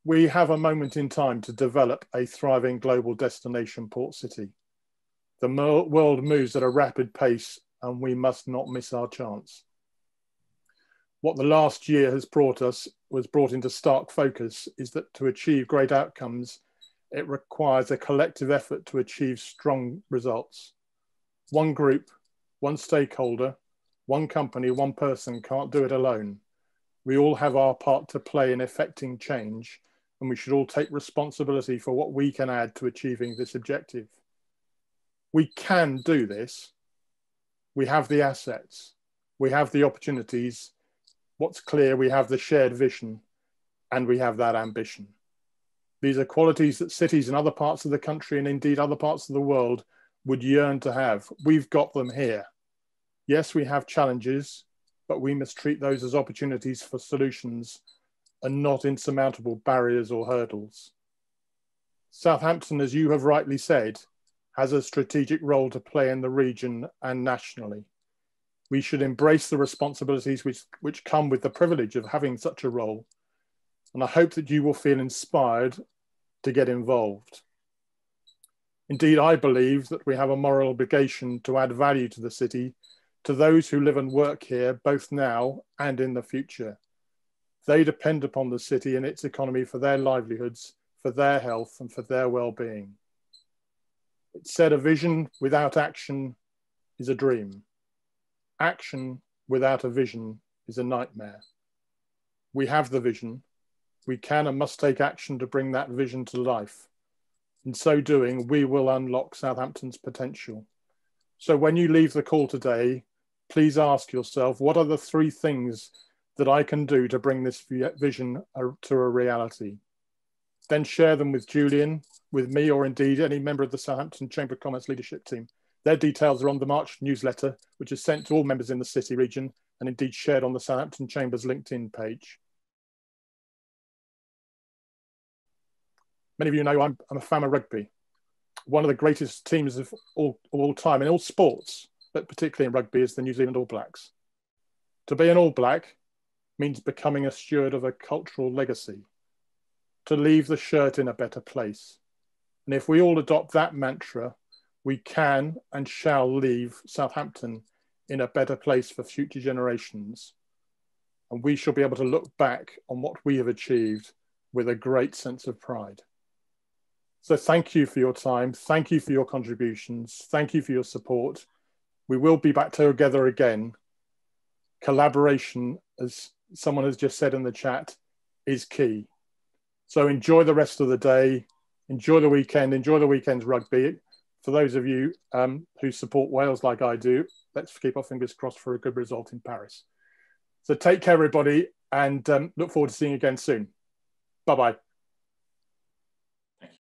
Speaker 1: We have a moment in time to develop a thriving global destination port city. The world moves at a rapid pace and we must not miss our chance. What the last year has brought into stark focus is that to achieve great outcomes, it requires a collective effort to achieve strong results. One group, one stakeholder, one company, one person can't do it alone. We all have our part to play in effecting change, and we should all take responsibility for what we can add to achieving this objective. We can do this. We have the assets. We have the opportunities. What's clear, we have the shared vision and we have that ambition. These are qualities that cities in other parts of the country and indeed other parts of the world would yearn to have. We've got them here. Yes, we have challenges, but we must treat those as opportunities for solutions and not insurmountable barriers or hurdles. Southampton, as you have rightly said, has a strategic role to play in the region and nationally. We should embrace the responsibilities which come with the privilege of having such a role. And I hope that you will feel inspired to get involved. Indeed, I believe that we have a moral obligation to add value to the city, to those who live and work here, both now and in the future. They depend upon the city and its economy for their livelihoods, for their health and for their well-being. It's said a vision without action is a dream. Action without a vision is a nightmare. We have the vision. We can and must take action to bring that vision to life. In so doing, we will unlock Southampton's potential. So when you leave the call today, please ask yourself, what are the 3 things that I can do to bring this vision to a reality? Then share them with Julian, with me, or indeed any member of the Southampton Chamber of Commerce leadership team. Their details are on the March newsletter, which is sent to all members in the city region and indeed shared on the Southampton Chamber's LinkedIn page. Many of you know I'm a fan of rugby, one of the greatest teams of all time in all sports, but particularly in rugby, is the New Zealand All Blacks. To be an All Black means becoming a steward of a cultural legacy, to leave the shirt in a better place. And if we all adopt that mantra, we can and shall leave Southampton in a better place for future generations. And we shall be able to look back on what we have achieved with a great sense of pride. So thank you for your time. Thank you for your contributions. Thank you for your support. We will be back together again. Collaboration, as someone has just said in the chat, is key. So enjoy the rest of the day. Enjoy the weekend. Enjoy the weekend's rugby. For those of you who support Wales like I do, let's keep our fingers crossed for a good result in Paris. So take care, everybody, and look forward to seeing you again soon. Bye-bye.